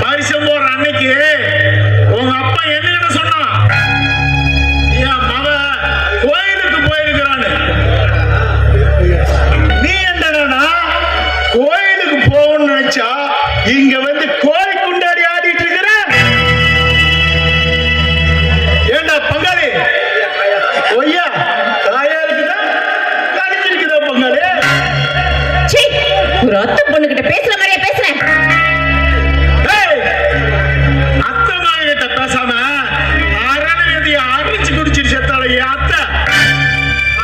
பரிசம் போற அன்னைக்கு உங்க அப்பா என்னன்னு சொன்னான்? என் மக கோயிலுக்கு போயிருக்கிறான்னு. நீ என்னடா கோயிலுக்கு போகணும்னு நினைச்சா இங்க வந்து கோழி குண்டாடி ஆடிட்டு இருக்கிற? ஏண்டா பங்காளி, ஒய்யா தாயா இருக்குதா கணிச்சிருக்குதா பங்காளி? சீ, ஒரு அத்தை பொண்ணுகிட்ட பேசுற மாதிரியே பேசுறேன். ஏய்! அத்தை மகன்கிட்ட பேசாம அரணகதியை அடிச்சு குடிச்சிட்டு செத்தால என் அத்தை.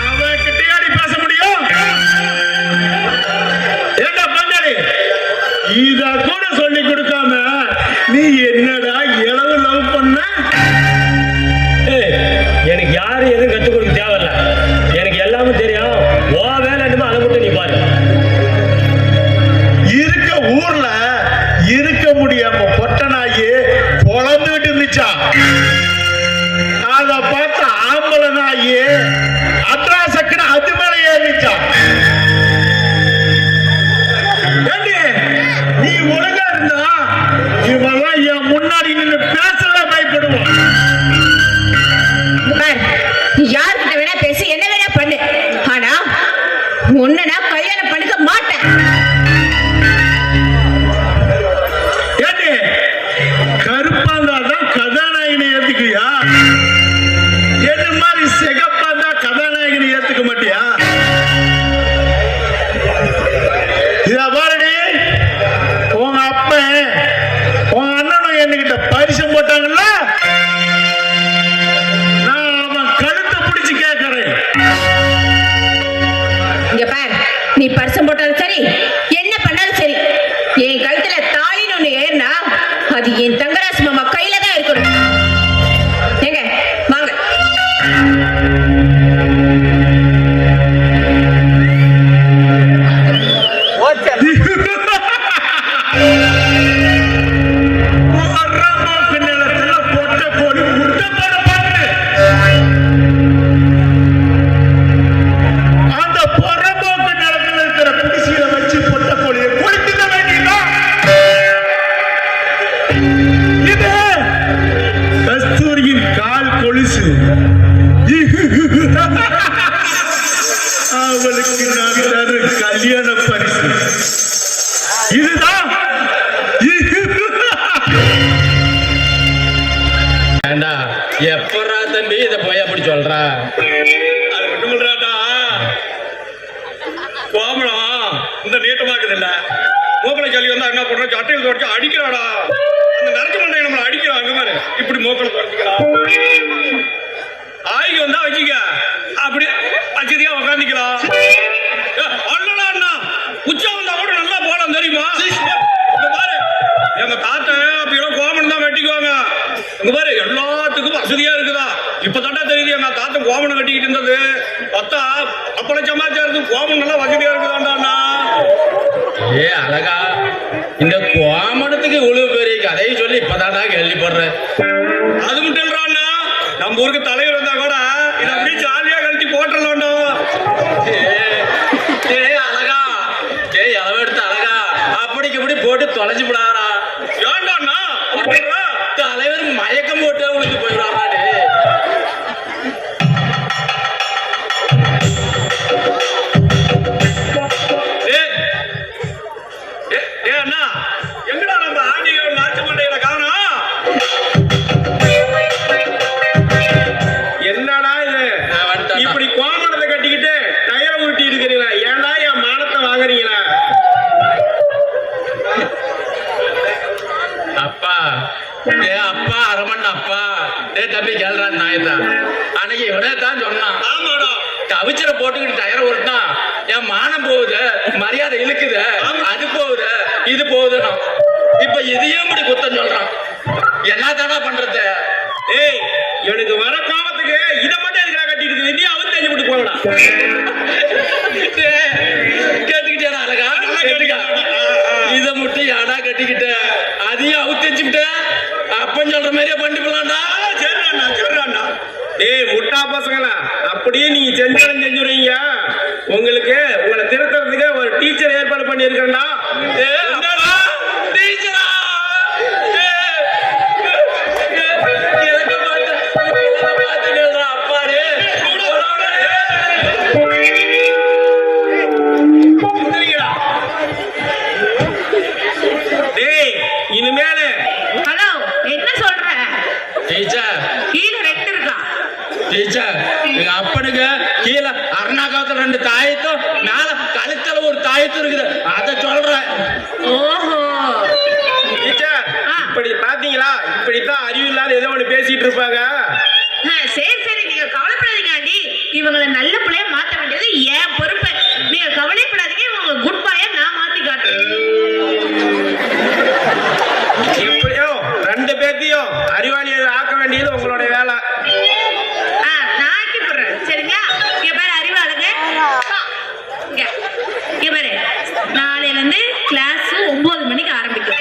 அவகிட்டயாடி பேச முடியும்? ஏண்டா பங்காளி, இத கூட சொல்லி கொடுக்காம நீ என்னடா இளவு லவ் பண்ண? ஏய், எனக்கு யாரும் எதுவும் கற்றுக் கொடுக்க தேவையில்ல. எனக்கு எல்லாமே தெரியும். ஓ வேலை என்னமோ அதை மட்டும் நீ பாரு. இருக்க ஊர்ல இருக்க முடியாம பொட்டனாகி பொழந்துகிட்டு இருந்துச்சா? அத பார்த்த ஆம்பளை நாயி அட்ராசக்குன்னு அது மேல ஏறிச்சா? ஏண்டி, நீ ஒழுங்கா இருந்தா இவெல்லாம் என் முன்னாடி நின்று பேசவே பயப்படுவான். பார், யார் அவளுக்கு நான் தர கல்யாண பரிசு இதுதான். ஏண்டா எப்படா தம்பி இத போய் அப்படி சொல்ற? அது மட்டும் இல்லடா, கோமளம் இந்த நீட்டமாக்குது இல்ல, மூக்கலை ஜல்லி வந்தா என்ன பண்றோம், சட்டையில் தொடச்சு அடிக்கிறாடா. அந்த நரக்கு மண்டையை நம்மளை அடிக்கிறான். அங்க மாதிரி இப்படி மூக்கலை தொடச்சிக்கிறான். ஆய்க்கு வந்தா வச்சுக்க, அப்படி வச்சதியா உட்காந்துக்கலாம். அண்ணா அண்ணா உச்சா வந்தா கூட நல்லா போலாம் தெரியுமா? இங்க பாரு, எங்க தாத்தன் அப்படியெல்லாம் கோமன் தான் வெட்டிக்குவாங்க. இங்க பாரு எல்லாத்துக்கும் வசதியா இருக்குதா. இப்பதாண்டா தெரியுது எங்க தாத்தன் கோமனை கட்டிக்கிட்டு இருந்தது. பத்தா அப்பளம் சமாச்சாரத்துக்கு கோமன் நல்லா வசதியா இருக்குதாண்டா. ஏ அழகா, இந்த கோமணத்துக்கு இவ்வளவு பெரிய கதையை சொல்லி இப்பதான்டா கேள்விப்படுறேன். அது மட்டும் இல்லைன்னா நம்ம ஊருக்கு தலைவர் வந்தா கூட இதை அப்படியே ஜாலியா கழட்டி போட்டுடலாண்டோ. அழகா, அளவெடுத்து அழகா அப்படிக்கு இப்படி போட்டு தொலைஞ்சு விடாரா. ஏண்டாண்ணா தலைவர் மயக்கம் போட்டு அவனுக்கு போயிடுவாரா. அண்ணா எங்கடா நம்ம ஆண்டியோ நாட்டு மண்டையில காணோம்? என்னடா இது இப்படி கோமணத்தை கட்டிக்கிட்டு டயரை உருட்டி இருக்கிறீங்களா? ஏன்டா என் மானத்தை வாங்குறீங்களா? அப்பா அப்பா அரமண்ண அப்பா தம்பி கேள்றான் நாயத்தான். அன்னைக்கு இவனே தான் சொன்னான், ஆமாடா கவிச்சர போட்டுக்கிட்டு டயரை ஓட்டினா என் மானம் போகுது, மரியாதை இழுக்குது, அது போகுது, இது போகுதுன்னா. இப்ப இதையும் இப்படி குத்தம் சொல்றான். என்னதானா பண்றது? ஏய், எனக்கு வர கோபத்துக்கு இதை மட்டும் எதுக்குடா கட்டிட்டு இருக்குது? நீ அவன் தெரிஞ்சு விட்டு போகலாம். கேட்டுக்கிட்டே அழகா கேட்டுக்கா. இதை மட்டும் யாடா கட்டிக்கிட்ட, அதையும் அவுத்தச்சுக்கிட்ட அப்பன்னு சொல்ற மாதிரியே பண்ணிக்கலாம்டா. சரிண்ணா சரிண்ணா. ஏய் முட்டா பசங்களா, அப்படியே நீங்க செஞ்சாலும் செஞ்சுருவீங்க. உங்களுக்கு உங்களை திருத்துறதுக்கு ஒரு டீச்சர் ஏற்பாடு பண்ணி இருக்கேன்டா. டீச்சரா அப்பாரு டேய் இனிமேல ஹலோ, என்ன சொல்ற? டீச்சர் கீழே ரெண்டு இருக்கா? டீச்சர் எங்க அப்பனுக்கு கீழே அருணாகாலத்துல 2 தாயத்தும் மேல கழுத்துல ஒரு தாயத்தும் இருக்குது, அதை சொல்றேன். ஓஹோ, டீச்சர் இப்படி பாத்தீங்களா, இப்படித்தான் அறிவு இல்லாத ஏதோ ஒண்ணு பேசிட்டு இருப்பாங்க. சரி சரி, நீங்க கவலைப்படாதீங்க ஆண்டி. இவங்களை நல்ல பிள்ளைய மாத்த வேண்டியது என் பொறுப்பு. நீங்க கவலைப்படாதீங்க, இவங்க குட் பாய நான் மாத்தி காட்டுறேன். எப்படியோ 2 பேர்த்தையும் அறிவாளியை ஆக்க வேண்டியது உங்களோட வேலை. நான் ஆக்கி போடுறேன், சரிங்களா? இங்க பாரு அறிவாளுங்க, இங்க பாரு, நாளையில இருந்து கிளாஸ் 9 மணிக்கு ஆரம்பிக்கும்.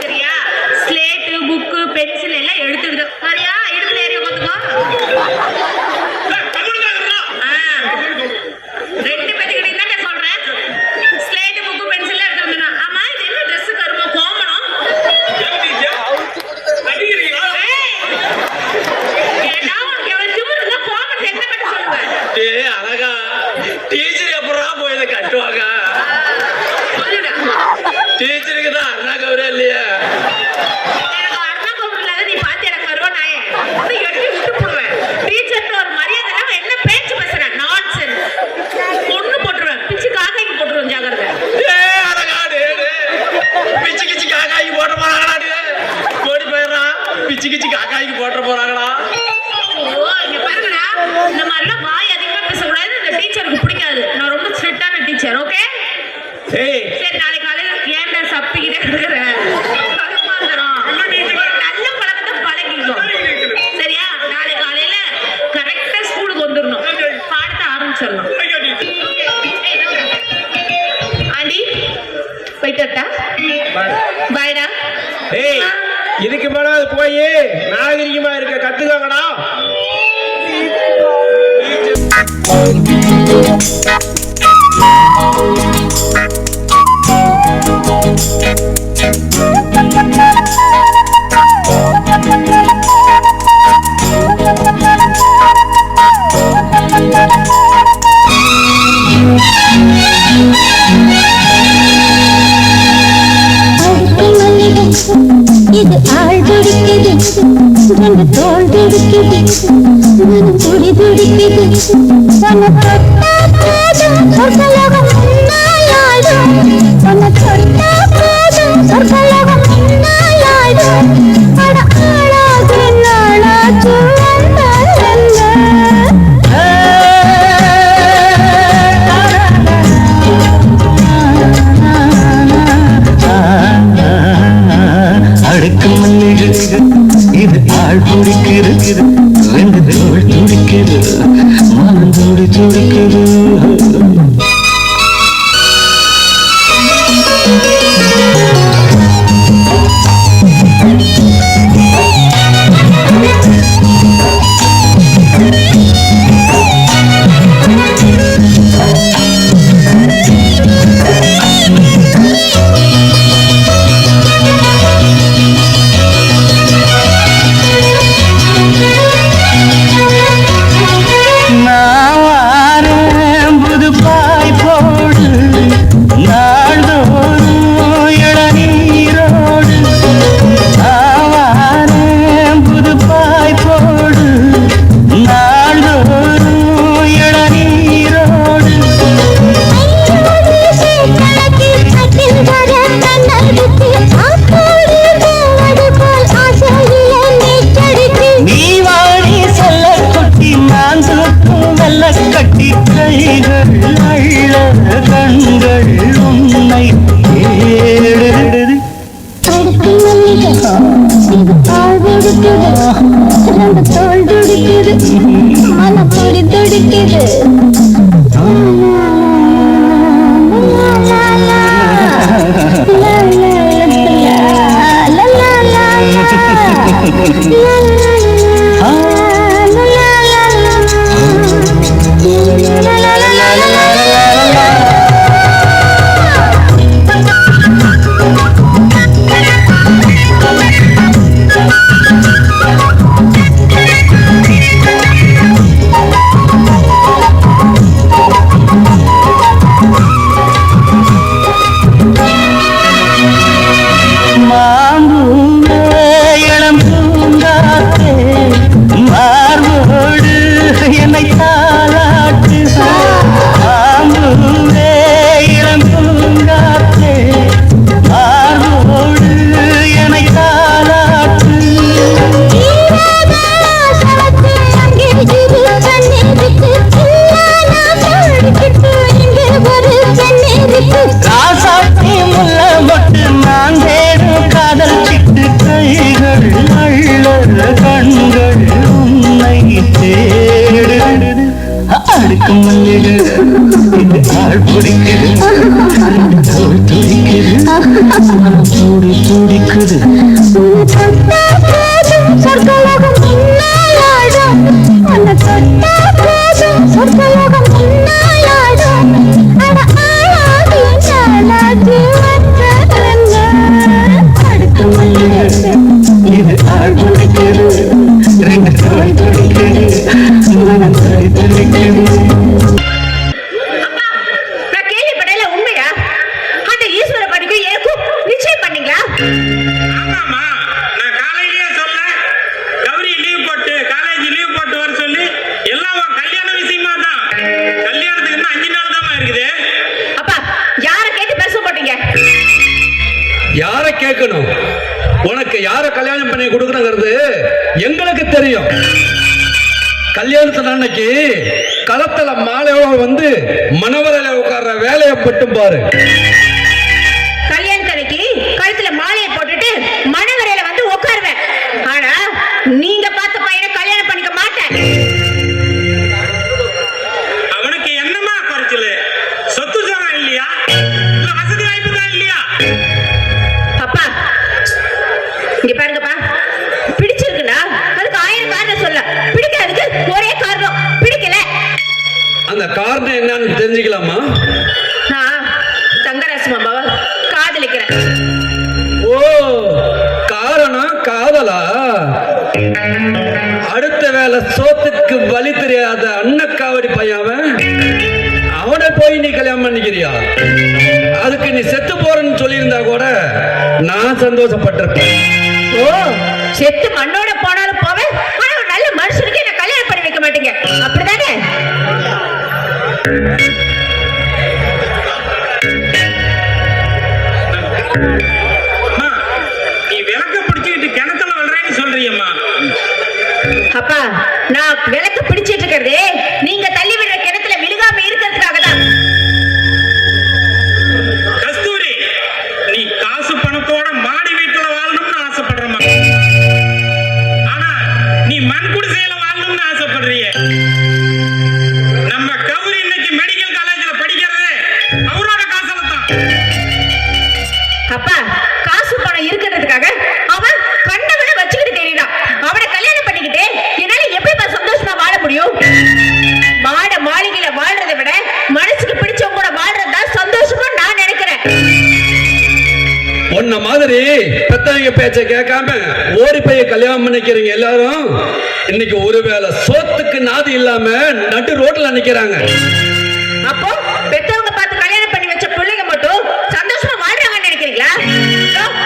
சரியா? ஸ்லேட்டு புக்கு பென்சில் எல்லாம் எடுத்துக்கிட்டு சரியா? இடுப்புல ஏறி உட்காந்துக்கோ. 2 பேத்துக்கிட்ட என்ன சொல்றேன்? ஸ்லேட்டு புக்கு பென்சில் எடுத்து வந்துடணும். ஆமா, இது என்ன ட்ரெஸ் கருமோ கோமணம்? ஏண்டா உனக்கு எவ்வளவு திமிரு இருந்தா கோமணத்தை என்ன கட்ட சொல்லுவேன்? அழகா, டீச்சர் எப்படா போய் இதை கட்டுவாங்க? சொல்லுடா. டீச்சருக்கு தான் அண்ணா கவரே இல்லையா? எனக்கு அண்ணா கோமணம் இல்லாத நீ பாத்து எனக்கு வருவா நாயே. நீ எடுத்து விட்டு போடுவேன். டீச்சர்னு ஒரு மரியாதை இல்லாம என்ன பேச்சு பேசுறேன்? நான்சென்ஸ். பொண்ணு போட்டுருவேன், பிச்சு காக்கைக்கு போட்டுருவேன், ஜாக்கிரதை. அழகா பிச்சு கிச்சு காக்காய்க்கு போட்ட போறாங்களா? ஓடி போயிடுறான், பிச்சு கிச்சு காக்காய்க்கு போட்ட போறாங்களா? ஓ, இங்க பாருங்கடா, இந்த மாதிரிலாம் வாய் அதிகமா பேசக்கூடாது. இந்த டீச்சருக்கு பிடிக்காது. நான் ரொம்ப ஸ்ட்ரிக்டான டீச்சர், ஓகே? ஏய் சரி, நாளைக்கு காலையில ஏன்டா சப்பிக்கிட்டே இருக்கிற? கருமாந்திரம். ஒரு நல்ல பழக்கத்தை பழகிக்கோ, சரியா? நாளை காலையில கரெக்டா ஸ்கூலுக்கு வந்துடணும், பாடத்தை ஆரம்பிச்சிடணும். ஆண்டி போயிட்டு வரட்டா? பாய்டா. ஏய் இதுக்கு மேல போய் நாகரிகமா இருக்க கத்துக்கங்கடா. ரெண்டு தோல் துடிக்குது மனம் துடி துடிக்குது உன்னை தொட்டா போதும் சொர்க்கலோகம் முன்னாயாடும் உன்னை தொட்டா போதும் சொர்க்கலோகம் முன்னாயாடும் அட ஆளாது நாளாச்சு அடுக்கு மல்லிகை இது ஆள் துடிக்கிறது ரெண்டு தோள் துடிக்கிறது மனம் துடி துடிக்கிறது ரெண்டு தோல் துடிக்குது மனம் துடி துடிக்குது அடுக்கு மல்லிகை இது ஆள் பிடிக்குது தோல் துடிக்குது மனம் துடி துடிக்குது சொர்க்கலோகம் முன்னாயாடும் உன்னை தொட்டா போதும் சொர்க்கலோகம் முன்னாயாடும் அட ஆளாது நாளாது அடுக்கு மல்லிகை இது ஆள் பிடிக்குது ரெண்டு தோல் துடிக்குது மனம் துடி துடிக்குது ஆமாமா, நான் காலையிலேயே சொல்ல கௌரி லீவ் போட்டு காலேஜ் லீவ் போட்டு வர சொல்லி எல்லாம் உன் கல்யாண விஷயமா தான். கல்யாணத்துக்கு இன்னும் 5 நாள் தான் இருக்குது. அப்பா யார கேட்டு பேச மாட்டீங்க? யார கேட்கணும்? உனக்கு யார கல்யாணம் பண்ணி கொடுக்கணுங்கிறது எங்களுக்கு தெரியும். கல்யாணத்து அன்னைக்கு களத்துல மாலையோட வந்து மணவரையில உட்கார்ற வேலையை மட்டும் பாரு. கல்யாணத்தன்னைக்கு கழுத்துல மாலையை போட்டுட்டு மணவரையில வந்து உட்காருவேன். ஆனா நீங்க பார்த்த பையனை கல்யாணம் பண்ணிக்க மாட்டேன். அவனுக்கு என்னமா குறைச்சலு? சொத்து சுகம் இல்லையா? இல்ல வசதி வாய்ப்பு தான் இல்லையா? அப்பா இங்க பாருங்கப்பா, பிடிச்சிருக்குன்னா அதுக்கு 1000 காரணம் சொல்ல, பிடிக்காதுக்கு ஒரே காரணம் பிடிக்கல. அந்த காரணம் என்னன்னு தெரிஞ்சுக்கலாமா? நான் தங்கராசு மாமாவை காதலிக்கிறேன். ஓ, காரணம் காதலா? அடுத்த வேலை சோத்துக்கு வழி தெரியாத அன்னக்காவடி பையன் அவனை போய் நீ கல்யாணம் பண்ணிக்கிறியா? அதுக்கு நீ செத்து போறன்னு சொல்லியிருந்தா கூட நான் சந்தோஷப்பட்டிருப்பேன். ஓ செத்து மண்ணோட போனாலும் போவேன், ஆனா ஒரு நல்ல மனுஷனுக்கு என்ன கல்யாணம் பண்ணி வைக்க மாட்டீங்க, அப்படிதானே? நீ விளக்க பிடிச்சுக்கிட்டு கிணத்துல வர்றேன்னு சொல்றியம்மா. அப்பா, நான் விளக்க பிடிச்சிட்டு இருக்கிறது நீங்க தள்ளி விடுற கிணத்துல விழுகாம இருக்கிறதுக்காக தான். கஸ்தூரி, நீ காசு பணத்தோட மாடி வீட்டுல வாழணும்னு ஆசைப்படுறமா, ஆனா நீ மண் குடிசையில வாழணும்னு ஆசைப்படுறிய. நம்ம கௌரி இன்னைக்கு மெடிக்கல் காலேஜ்ல படிக்கிறது அவரோட காசுல தான். அப்பா, காசு பணம் இருக்கிறதுக்காக அவன் கண்டவனை வச்சுக்கிட்டு தெரியலாம். அவனை கல்யாணம் பண்ணிக்கிட்டு என்னால எப்படிப்பா சந்தோஷமா வாழ முடியும்? மாட மாளிகையில வாழ்றதை விட மனசுக்கு பிடிச்சவங்க கூட வாழ்றதுதான் சந்தோஷமா நான் நினைக்கிறேன். உன்ன மாதிரி பெத்தவங்க பேச்ச கேட்காம ஓடி போய் கல்யாணம் பண்ணிக்கிறீங்க எல்லாரும். இன்னைக்கு ஒருவேளை சோத்துக்கு நாதி இல்லாம நடு ரோட்ல நிக்கிறாங்க. அப்போ பெத்தவங்க பார்த்து கல்யாணம் பண்ணி வச்ச பிள்ளைங்க மட்டும் சந்தோஷமா வாழ்றாங்கன்னு நினைக்கிறீங்களா?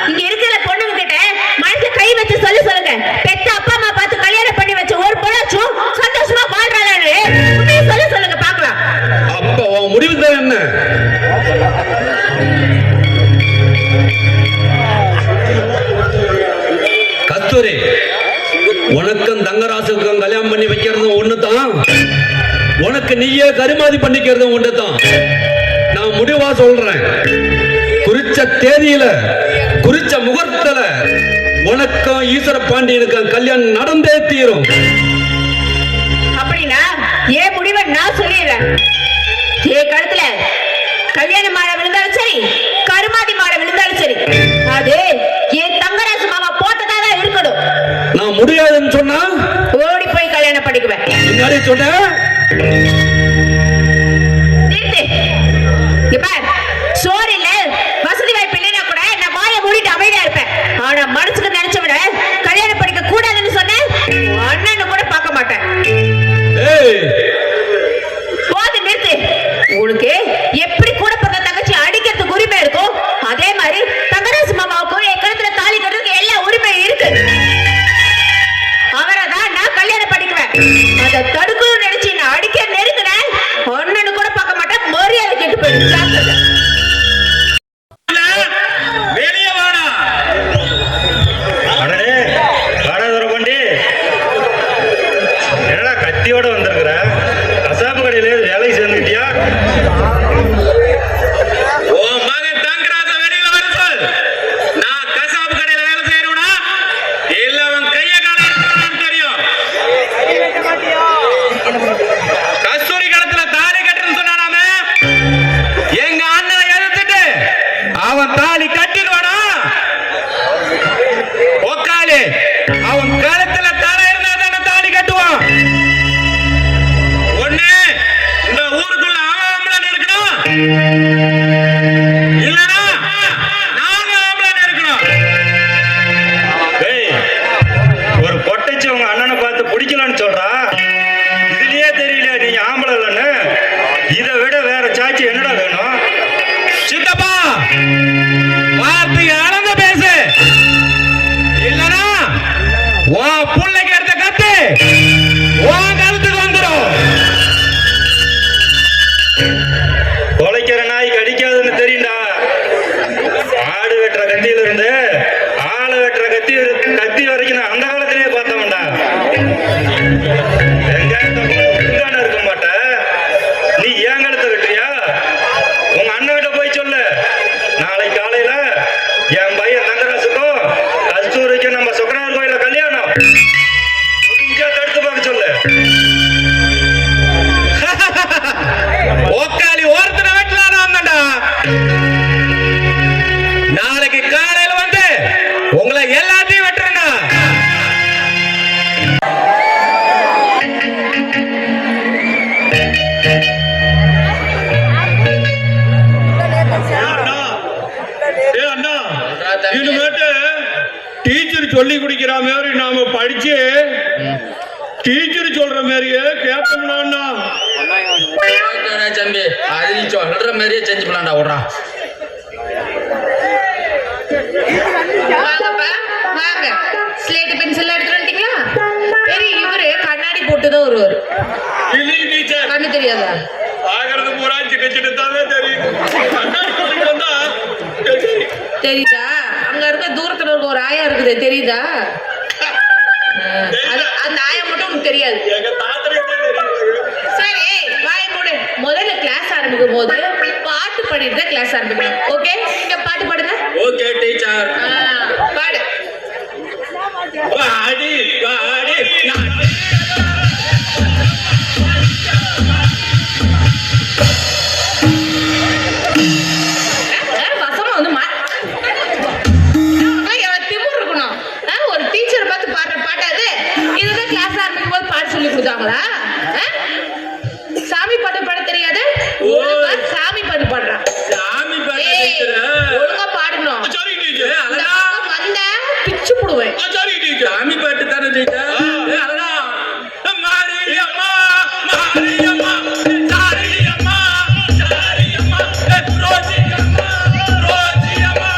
இங்க இருக்கிற பொண்ணுங்க கிட்ட மனசுல கை வச்சு சொல்லுங்க, பெத்த அப்பா அம்மா பார்த்து கல்யாணம் பண்ணி வச்ச ஒரு பொண்ணாச்சும் சந்தோஷமா வாழ்றாளான்னு உண்மையை சொல்லுங்க பார்க்கலாம். அப்ப உன் முடிவு தான் என்ன? கஸ்தூரி, உனக்கும் தங்கராசுக்கும் கல்யாணம் பண்ணி வைக்கிறதும் ஒண்ணுதான், உனக்கு நீயே கருமாதி பண்ணிக்கிறதும் ஒண்ணுதான். நான் முடிவா சொல்றேன், குறிச்ச தேதியில குறிச்ச முகூர்த்தத்துல உனக்கும் ஈஸ்வர பாண்டியனுக்கும் கல்யாணம் நடந்தே தீரும். அப்படின்னா ஏன் முடிவை நான் சொல்லிடுறேன். என் கழுத்துல கல்யாண மாலை விழுந்தாலும் சரி, கருமாதி மாலை விழுந்தாலும் சரி, அது என் தங்கராசு மாமா போட்டதான் இருக்கணும். நான் முடியாதுன்னு சொன்னா ஓடி போய் கல்யாணம் பண்ணிக்குவேன். முன்னாடி சொன்ன சோறு இல்ல, வசதி வாய்ப்பு இல்லைன்னா கூட நான் மாய மூடிட்டு அமைதியா இருப்பேன். ஆனா மனசுக்கு நினைச்ச விட கல்யாணம் படிக்க கூடாதுன்னு சொன்னேன், அண்ணன்னு கூட பார்க்க மாட்டேன். போது நிறுத்து. உனக்கு எப்படி கூட பிறந்த தங்கச்சி அடிக்கிறதுக்கு உரிமை இருக்கும், அதே மாதிரி தங்கராசு மாமாவுக்கும் என் கழுத்துல தாலி கட்டுறதுக்கு எல்லா உரிமையும் இருக்கு. அவரை தான் நான் கல்யாணம் பண்ணிக்குவேன். அதை தடுக்கணும்னு நினைச்சு நான் அடிக்க நெருங்கினேன், ஒன்னு கூட பார்க்க மாட்டேன். மரியாதை கேட்டு போயிட்டு வெளியே வாடா. அடடே, வாடாதுர பாண்டி, என்னடா கத்தியோட வந்திருக்கிற? கசாப்பு கடையில வேலைக்கு சேர்ந்துக்கிட்டியா? உன் மகன் தங்கராஜ வெளியில வர சொல். நான் கசாப்பு கடையில வேலை செய்யறவனா இல்ல அவன் கைய கால தெரியும். கஸ்தூரி கழுத்துல தாலி கட்டுன்னு சொன்னானாமே, எங்க அண்ணனை எதிர்த்துட்டு அவன் தாலி கட்டிடுவானா? ஒக்காலி, அவன் கழுத்துல தலை இருந்தா தானே தாலி கட்டுவான். ஒண்ணு இந்த ஊருக்குள்ள ஆம்பளை இருக்கணும், இல்லனா நாங்க ஆம்பளை இருக்கணும். டேய், ஒரு பொட்டைச்சு உங்க அண்ணனை பார்த்து பிடிக்கலன்னு சொல்றா. இதுலயே தெரியல நீங்க ஆம்பளை இல்லைன்னு. இதை விட வேற சாட்சி என்னடா வேணும்? சித்தப்பா, வார்த்தை அளந்து பேசு, இல்லனா உன் புள்ளைக்கு எடுத்த கத்து உன் கழுத்துக்கு வந்துடும். தொலைக்கிற நாய் கடிக்காதுன்னு தெரியும்டா. ஆடு வெட்டுற கத்தியில இருந்து ஆளை வெட்டுற கத்தி வரைக்கும் நான் அந்த காலத்திலேயே பார்த்தோம்டா. எங்க இருக்க மாட்ட நீ, ஏன் கழுத்தை வெட்டுறியா? உங்க அண்ணன் போய் சொல்லு, நாளை காலையில என் பையன் தங்கராசுக்கும் கஸ்தூரிக்கும் நம்ம சுக்கரனார் கோயில கல்யாணம். முடிஞ்சா தடுத்து பார்க்க சொல்லு. ஒக்காலி ஒருத்தனை வெட்டலாம் வந்தா, நாளைக்கு காலையில வந்து உங்களை எல்லாத்தையும் வெட்டுறா. இனிமேட்டு டீச்சர் சொல்லி குடிக்கிற மாதிரி நாம படிச்சு டீச்சர் சொல்ற மாதிரியே கேட்போம்னா தம்பி, அது நீ சொல்ற மாதிரியே செஞ்சு பண்ணாண்டா. விடுறா வாங்க ஸ்லேட் பென்சில் எடுத்துட்டு வந்துட்டீங்களா? சரி, இவரு கண்ணாடி போட்டுதான் வருவாரு. இல்லைங்க டீச்சர், கண்ணு தெரியாதா? ஆகிறது பூரா சின்ன சின்னதாவே தெரியும். கண்ணாடி போட்டுட்டு வந்தா தெரியும். தெரியுதா? அங்க இருக்க தூரத்துல இருக்க ஒரு ஆயா இருக்குது, தெரியுதா? அந்த ஆயா மட்டும் உனக்கு தெரியாது. எங்க தாத்தனுக்கு தான் தெரியும். சரி, வாய் மூடு. முதல்ல கிளாஸ் ஆரம்பிக்கும் போது பாட்டு பாடிட்டு தான் கிளாஸ் ஆரம்பிக்கணும். ஓகே? நீங்க பாட்டு பாடுங்க. Okay teacher. பாடு. வாடி வாடி வசமா வந்து திமுர் இருக்கணும். ஒரு டீச்சர் பார்த்து பாடுற பாட்டாது. இதுதான் கிளாஸ் ஆரம்பிக்கும் போது பாட்டு சொல்லி கொடுத்தாங்களா? சாமி பாட்டு பாட தெரியாது? சாமி பாட்டு பாடுறான். சாமி பாட்டு டீச்சர். ஒழுங்கா பாடணும். சரி டீச்சர். வந்த பிச்சு புடுவேன். சரி டீச்சர். சாமி பாட்டு தானே டீச்சர். அழகா மாரியம்மா மாரியம்மா சாரியம்மா சாரியம்மா ரோஜியம்மா ரோஜியம்மா.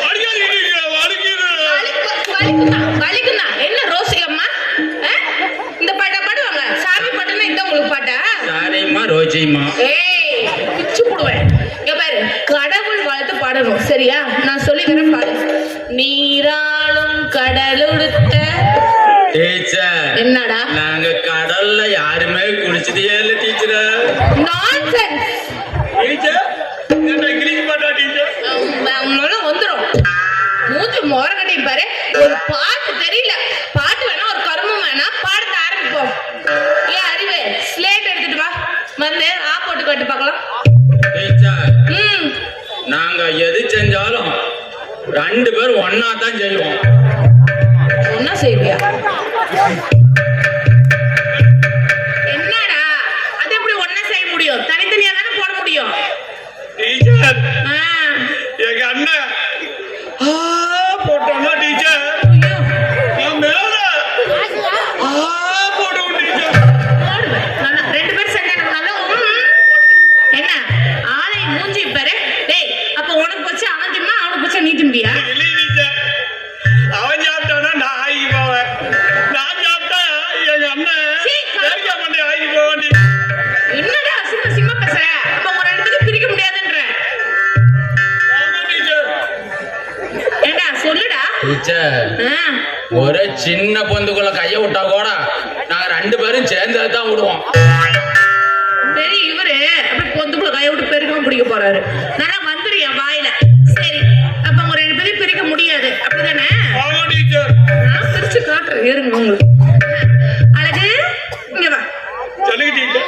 அடிக்காதீங்க டீச்சர், வலிக்குது. வலிக்குதா? என்ன ரோசி அம்மா? இந்த பாட்டா பாடுவாங்க? சாமி பாட்டுன்னா இதான் உங்களுக்கு பாட்டா? சாரியம்மா ரோஜியம்மா. ஏய், பிச்சு புடுவேன். இங்க பாரு, கடவுள் வாழ்த்து பாடணும், சரியா? நான் சொல்லி தரேன், பாடு. நீராளும் கடலுடுத்த. டீச்சர், என்னடா? நாங்க கடல்ல யாருமே குளிச்சதே இல்ல டீச்சர். நான்சென்ஸ். டீச்சர், என்ன கிழிச்சு பாட்டா டீச்சர்? உன்னால வந்துரும். மூஞ்சி மோரங்கட்டி பாரு. ஒரு பாட்டு தெரியல. பாட்டு வேணா, ஒரு கருமம் வேணா, பாடத்தை ஆரம்பிப்போம். ஏன் அறிவு, ஸ்லேட் எடுத்துட்டு வா. வந்து ஆ போட்டு காட்டு பார்க்கலாம். டீச்சர், நாங்க எது செஞ்சாலும் 2 பேரும் ஒன்னா தான் செய்வோம். என்ன செய்வியா? என்னடா, அது எப்படி ஒண்ணா செய்ய முடியும்? தனித்தனியா தானே போட முடியும். டீச்சர், எங்க அண்ணன் போட்டோம்னா டீச்சர், நான் மேல போடுவோம் டீச்சர். போடுவேன். நல்லா 2 பேரும் செஞ்சா நல்லா என்ன ஆளை மூஞ்சி பாரு. டேய், அப்ப உனக்கு போச்சு அவன் தின்னா, அவனுக்கு போச்சு நீ திம்பியா? இல்லை டீச்சர், அவன் சாப்பிட்டானா நான் ஆகி போவேன். நான் சாப்பிட்டா எங்க அண்ணன் சரியா பண்ணி ஆகி போவேன் டீச்சர். என்னடா அசிங்க அசிங்கமா பேசுற? அப்ப உங்க 2 பேரும் பிரிக்க முடியாதுன்ற. ஆமா டீச்சர். ஏண்டா சொல்லுடா. டீச்சர், ஒரு சின்ன பொந்துக்குள்ள கைய விட்டா கூட நாங்க 2 பேரும் சேர்ந்து தான் விடுவோம். சரி, இவரு அப்படி பொந்துக்குள்ள கைய விட்டு பெருக்காம பிடிக்க போறாரு. நல்லா வந்துரு என் வாயில. சரி, அப்ப உங்க 2 பேரையும் பிரிக்க முடியாது, அப்படிதானே? ஆமா டீச்சர். நான் பிரிச்சு காட்டுறேன், இருங்க உங்களுக்கு. அழகு, இங்க வா. சொல்லுங்க டீச்சர்.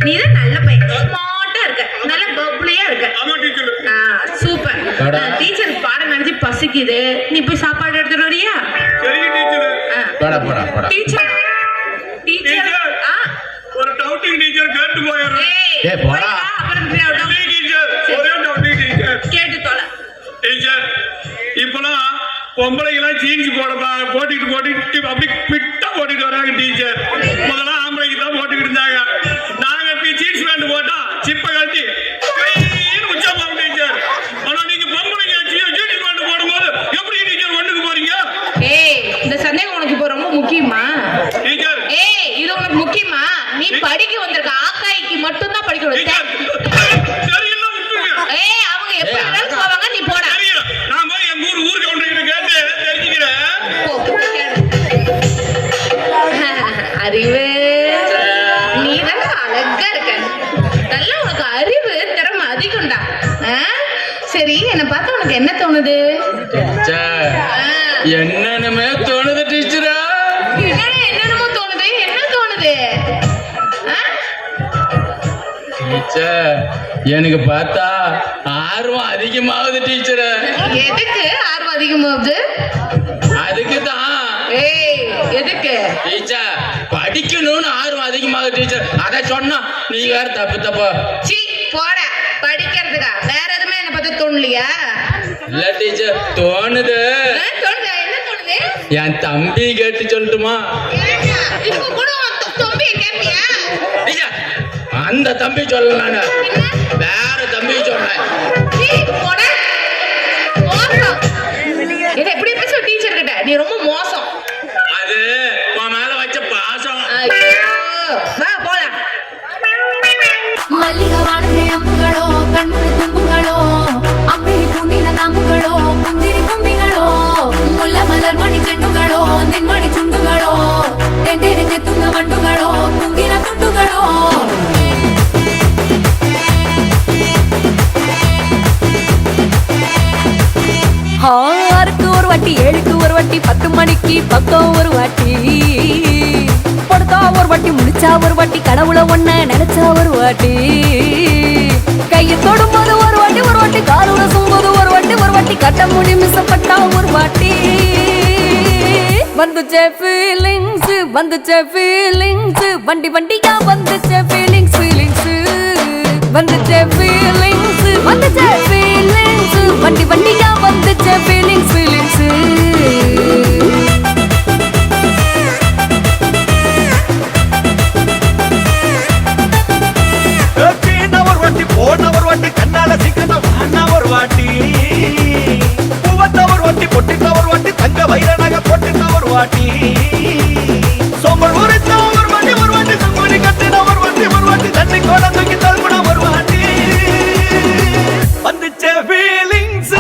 நீதான் நல்ல பையன், ஸ்மார்ட்டா இருக்க, நல்ல பப்ளியா இருக்க. ஆமா டீச்சர். சூப்பர். டீச்சர் பாடம் நினைச்சு பசிக்குது, நீ போய் சாப்பாடு எடுத்துட்டு வரியா? சரிங்க டீச்சர். டீச்சர் டீச்சர் ஒரு டவுட்டிங் டீச்சர் கேட்டு போயிடுறேன். ஏய், போடா. அப்புறம் டவுட் டீச்சர், ஒரே டவுட்டிங் டீச்சர். கேட்டு தொலை. டீச்சர், இப்பெல்லாம் பொம்பளைங்கெல்லாம் ஜீன்ஸ் போட்டுக்கிட்டு அப்படி பிட்டா போட்டுட்டு வராங்க டீச்சர். முதல்ல ஆம்பளைக்கு தான் போட்டுக்கிட்டு இருந்தாங்க. நாங்க இப்ப ஜீன்ஸ் பேண்ட் போட்டா சிப்ப கழட்டி உச்சா போகும் டீச்சர். ஆனா நீங்க பொம்பளைங்க ஜீன்ஸ் பேண்ட் போடும்போது எப்படி டீச்சர் ஒண்ணுக்கு போறீங்க? ஏய், இந்த சந்தேகம் உனக்கு இப்போ ரொம்ப முக்கியமா? டீச்சர், ஏய், இது உனக்கு முக்கியமா? நீ படிக்க வந்திருக்க ஆக்காய்க்கு மட்டும் தான் படிக்கணும். டீச்சர், தெரியல விட்டுருங்க. ஏய், அவங்க எப்ப வேணாலும் போவாங்க, நீ போடா. தெரியல, நான் போய் எங்க ஊர் கவுண்டர்கிட்ட கேட்டு தெரிஞ்சுக்கிறேன். அறிவு, நீ தானே அழகா இருக்க. நல்லா உனக்கு அறிவு திறமை அதிகம்டா. சரி, என்னை பார்த்தா உனக்கு என்ன தோணுது? டீச்சர், என்னென்னமே தோணுது டீச்சரா. என்னென்னமோ தோணுது? என்ன தோணுது? டீச்சர், எனக்கு பார்த்தா ஆர்வம் அதிகமாகுது டீச்சர். எதுக்கு ஆர்வம் அதிகமாகுது? அதுக்கு தான். ஏய், எதுக்கு? டீச்சர், படிக்கணும்னு ஆர்வம் அதிகமாகுது டீச்சர். அத சொன்னா நீ வேற தப்பு. சீ, போட. படிக்கிறதுக்கா? வேற எதுவுமே என்ன பார்த்தா தோணலையா? இல்ல டீச்சர், தோணுது. தோணுதா? என்ன தோணுது? என் தம்பி கேட்டு சொல்லட்டுமா? இப்ப கூட ஐயா, அந்த தம்பி சொல்ல நானு வேற தம்பி சொன்னேன். எப்படி பேச டீச்சர் கிட்ட நீ ரொம்ப மோசம். அது உன் மேல வச்ச பாசம். வா போலாம். மல்லிகை வானத்தை அம்புகளோ கண்முறை தும்புகளோ அம்பிழி பூண்டில நாம்புகளோ முந்திரி கும்பிகளோ முல்ல மலர் மணி செண்டுகளோ நின்மணி சுண்டுகளோ தெண்டெடுத்து துங்க வண்டுகளோ குங்கின துண்டுகளோ ஆறுக்கு ஒரு வாட்டி 7க்கு ஒரு வாட்டி 10 மணிக்கு பக்கம் ஒரு வாட்டி படுத்தா ஒரு வாட்டி முடிச்சா ஒரு வாட்டி கடவுளை ஒன்ன நினைச்சா ஒரு வாட்டி கையை தொடும்போது ஒரு வாட்டி காலுட சும்போது ஒரு வாட்டி கட்ட முடி மிசப்பட்டா ஒரு வாட்டி வந்துச்சே ஃபீலிங்ஸ் வண்டி வண்டியா வந்துச்சே ஃபீலிங்ஸ் வந்துச்சே ஃபீலிங்ஸ் வண்டி வண்டியா வந்துச்சே ஃபீலிங்ஸ் ஒரு வாட்டி போன ஒரு வாட்டி கண்ணால சீக்கிரம் ஒரு வாட்டி பூவத்த ஒரு வாட்டி பொட்டிட்ட ஒரு வாட்டி தங்க வைரநக போட்டுட்ட ஒரு வாட்டி சோம்பல் உரிச்ச ஒரு வாட்டி சங்குனி கட்டின ஒரு வாட்டி தண்ணி கோட தூக்கி தள்ளுன ஒரு வாட்டி வந்துச்சே ஃபீலிங்ஸ்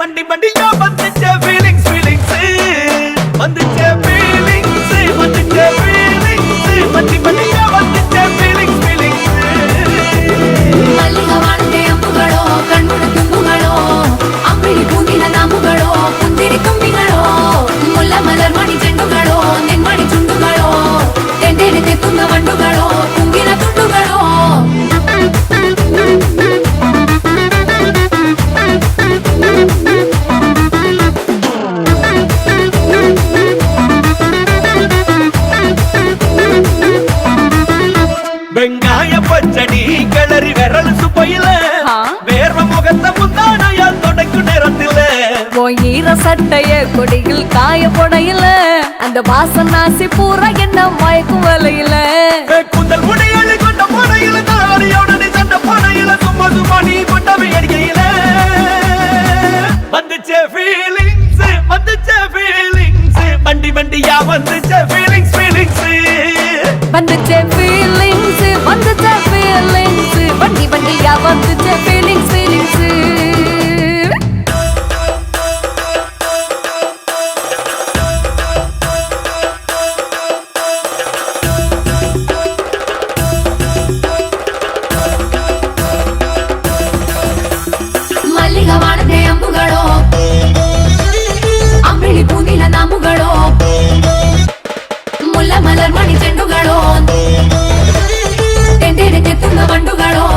வண்டி வண்டியா வந்துச்சே ஃபீலிங்ஸ் வந்துச்சே ஃபீலிங்ஸ் வண்டி வண்டியா வந்துச்சே ஃபீலிங்ஸ் மல்லிகை வானத்தை அம்புகளோ கண்முறை தும்புகளோ அம்பிழி பூண்டில நாம்புகளோ முந்திரி கும்பிகளோ முல்ல மலர் மணி செண்டுகளோ நின்மணி சுண்டுகளோ தெண்டெடுத்து துங்க வண்டுகளோ குங்கின துண்டுகளோ வெங்காய பச்சடி கிளறி விரல் சுப்பையில வேர்வ முகத்த முந்தானையால் தொடக்கும் நேரத்தில் ஈர சட்டைய கொடியில் காய பொடையில அந்த வாசனாசி பூரா என்ன மயக்கும் வலையில குந்தல் முடியலை கொண்ட போனையில தாடியோட சண்ட போனையில சும்மா நீ கொண்டவை அடிக்கையில வந்துச்சே ஃபீலிங்ஸ் வண்டி வண்டியா வந்துச்சே ஃபீலிங்ஸ் வந்துச்சே ஃபீலிங்ஸ் வண்டி வண்டியா வந்துச்சே ஃபீலிங்ஸ் மல்லிகை வானத்தை அம்புகளோ அம்பிழி பூண்டில நாம்புகளோ முல்ல மலர் மணி செண்டுகளோ தெண்டெடுத்து துங்க வண்டுகளோ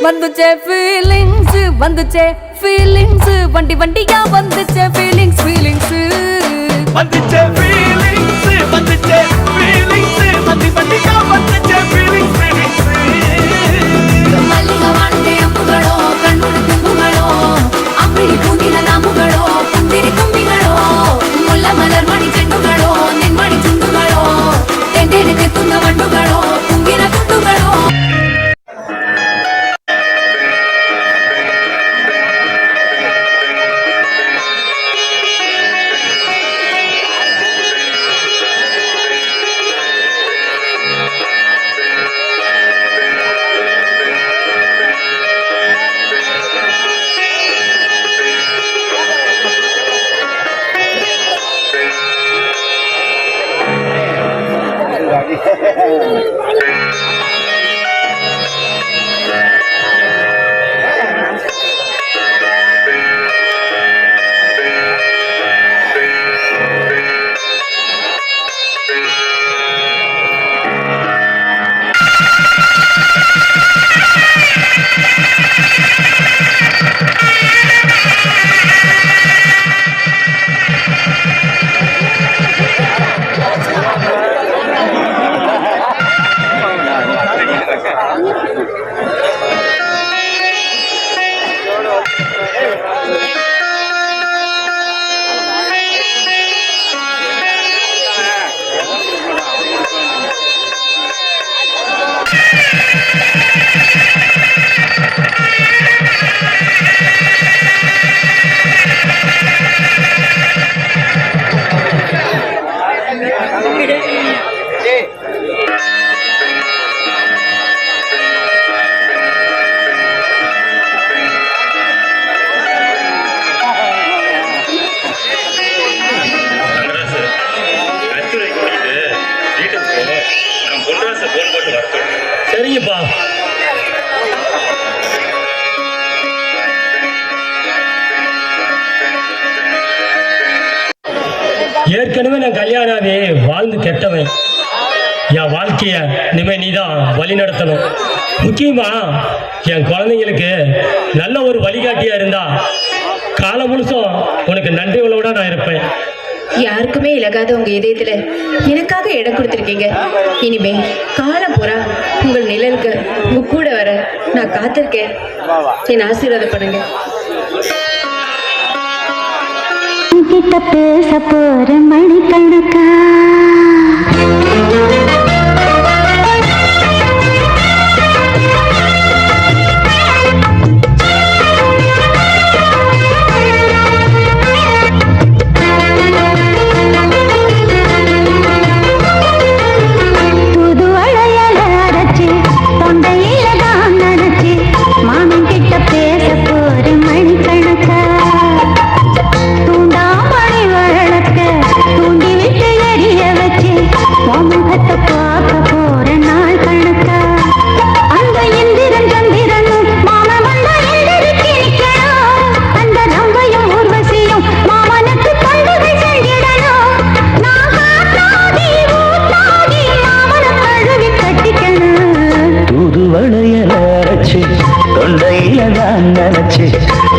வந்துச்சே ஃபீலிங்ஸ் வண்டி வண்டியா வந்துச்சே ஃபீலிங்ஸ் வந்துச்சே ஃபீலிங்ஸ் வண்டி வண்டியா வந்துச்சே ஃபீலிங்ஸ் மல்லிகை வானத்தை அம்புகளோ கண்முறை தும்புகளோ அம்பிழி பூண்டில நாம்புகளோ முந்திரி கும்பிகளோ முல்ல மலர் மணி செண்டுகளோ நின்மணி சுண்டுகளோ தெண்டெடுத்து துங்க வண்டுகளோ குங்கின துண்டுகளோ சரிங்கப்பா. ஏற்கனவே நான் கல்யாணாவே வாழ்ந்து கெட்டவன். என் வாழ்க்கைய இனிமே நீதான் வழி நடத்தணும். முக்கியமா என் குழந்தைங்களுக்கு நல்ல ஒரு வழிகாட்டியா இருந்தா காலம் முழுசும் உனக்கு நன்றி உள்ளவோட நான் இருப்பேன். யாருக்குமே இலகாத உங்க இதயத்துல எனக்காக இடம் கொடுத்துருக்கீங்க. இனிமே காலம் பூரா உங்கள் நிழலுக்கு உங்க கூட வர நான் காத்திருக்கேன். என் ஆசீர்வாதம் பண்ணுங்க. கிட்ட பேச போற மணிக்கணக்கா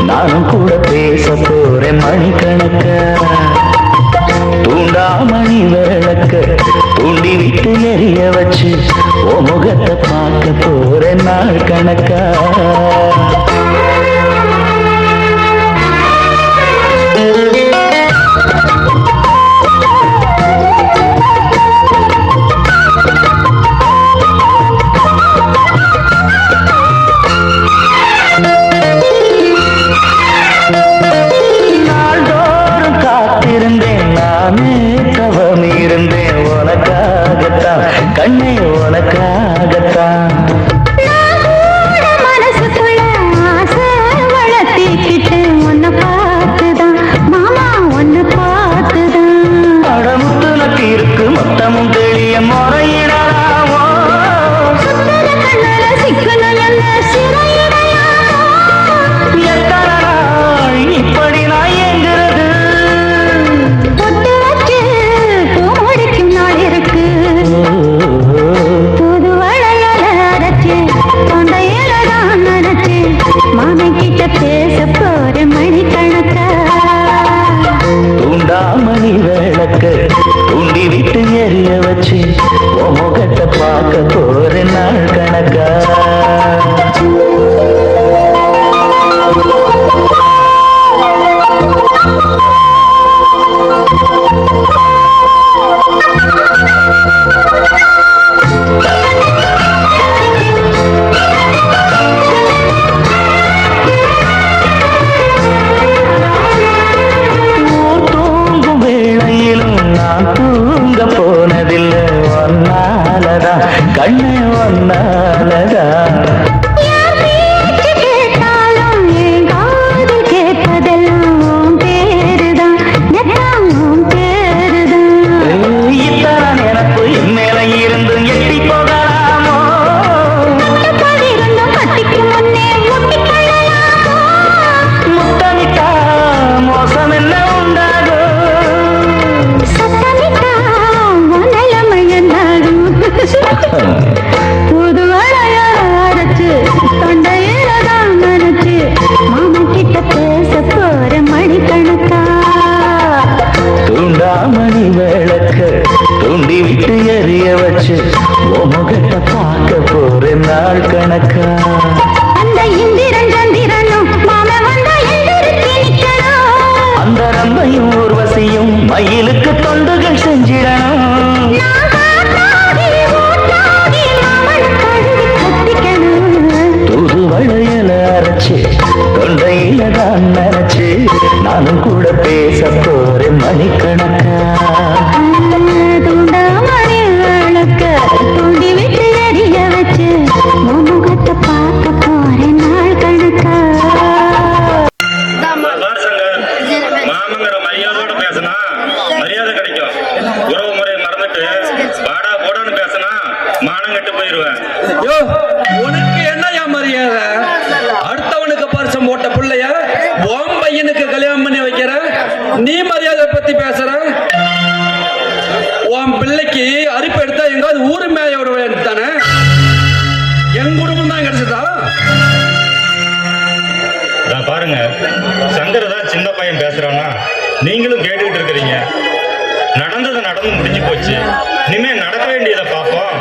நானும் கூட பேச போறேன் மணிக்கணக்க. தூண்டாமணி விளக்க தூண்டி விட்டு எரிய வச்சு ஓ முகத்தை பார்க்க போறேன் நாள் கணக்கா. கண்ணே உனக்காகத்தான் மனசுக்குள்ள ஆசை வளர்த்திக்கிட்டு உன்னை பார்த்துதான் மாமா உன்னை பார்த்துதான் அடமுத்துனக்கு இருக்கு மொத்தமும் தெளிய முறையிடலாமோ சிக்கணும் என்ன சிறையிடையாமோ எத்தனை நாள் இப்படி நான் எங்கிறது தொட்டு வச்சு பூ முடிக்கும் நாள் இருக்கு புது வளையல அரைச்சு தொண்டையில தான் நினைச்சு மாமன் கிட்ட பேச போற மணிக்கணக்கா. தூண்டாமணி விளக்க தூண்டி விட்டு எரிய வச்சு உன் முகத்தை பார்க்க போற நாள் கணக்கா. தூங்கும் வேளையிலும் நான் தூங்க போனதில்லை ஒன்னாலதான் கண்ணு ஒன்னாலதான் கேட்டாலும் என் காது கேட்பதெல்லாம் பேருதான் பேருதான் இத்தான் எனக்கு மேல இருந்து எட்டி போகலாமோ கட்டிக்கு முன்னே முட்டிக்கொள்ளலாமோ முத்தமிட்டா மோசம் என்ன உண்டாகும் சத்தமிட்டா நிலைமையன்னாகும் புது வளையல அரைச்சு தொண்டையில தான் நினைச்சு மாமன் கிட்ட பேச போற மணிக்கணக்கா. தூண்டாமணி விளக்க தூண்டி விட்டு எரிய வச்சு உன் முகத்தை பார்க்க போற நாள் கணக்கா. அந்த இந்திரன் சந்திரனும் மாமன் வந்தா எந்திரிச்சு நிக்கணும். அந்த ரம்பையும் ஊர்வசியும் மயிலுக்கு தொண்டுகள் செஞ்சிடணும். நான் காத்தாடி ஊத்தாடி மாமன் கழுவி கத்திக்கணும். தூது வளையல அரைச்சு தொண்டையில தான் நினைச்சு நானும் கூட பேச போறேன் மணிக்கணக்கா. தூண்டாமணி யோ, உனக்கு என்னையா மரியாதை? அடுத்தவனுக்கு பரிசம் போட்ட பிள்ளைய உன் பையனுக்கு கல்யாணம் பண்ணி வைக்கிற, நீ மரியாதை பத்தி பேசுற? உன் பிள்ளைக்கு அரிப்பு எடுத்தா எங்காவது ஊரு மேய விட தானே? என் குடும்பம் தான் கிடைச்சதா? பாருங்க, சங்கர் தான் சின்ன பையன் பேசுறானா, நீங்களும் கேட்டுக்கிட்டு இருக்கிறீங்க. நடந்தது நடந்து முடிஞ்சு போச்சு. இனிமே நடக்க வேண்டியதை பார்ப்போம்.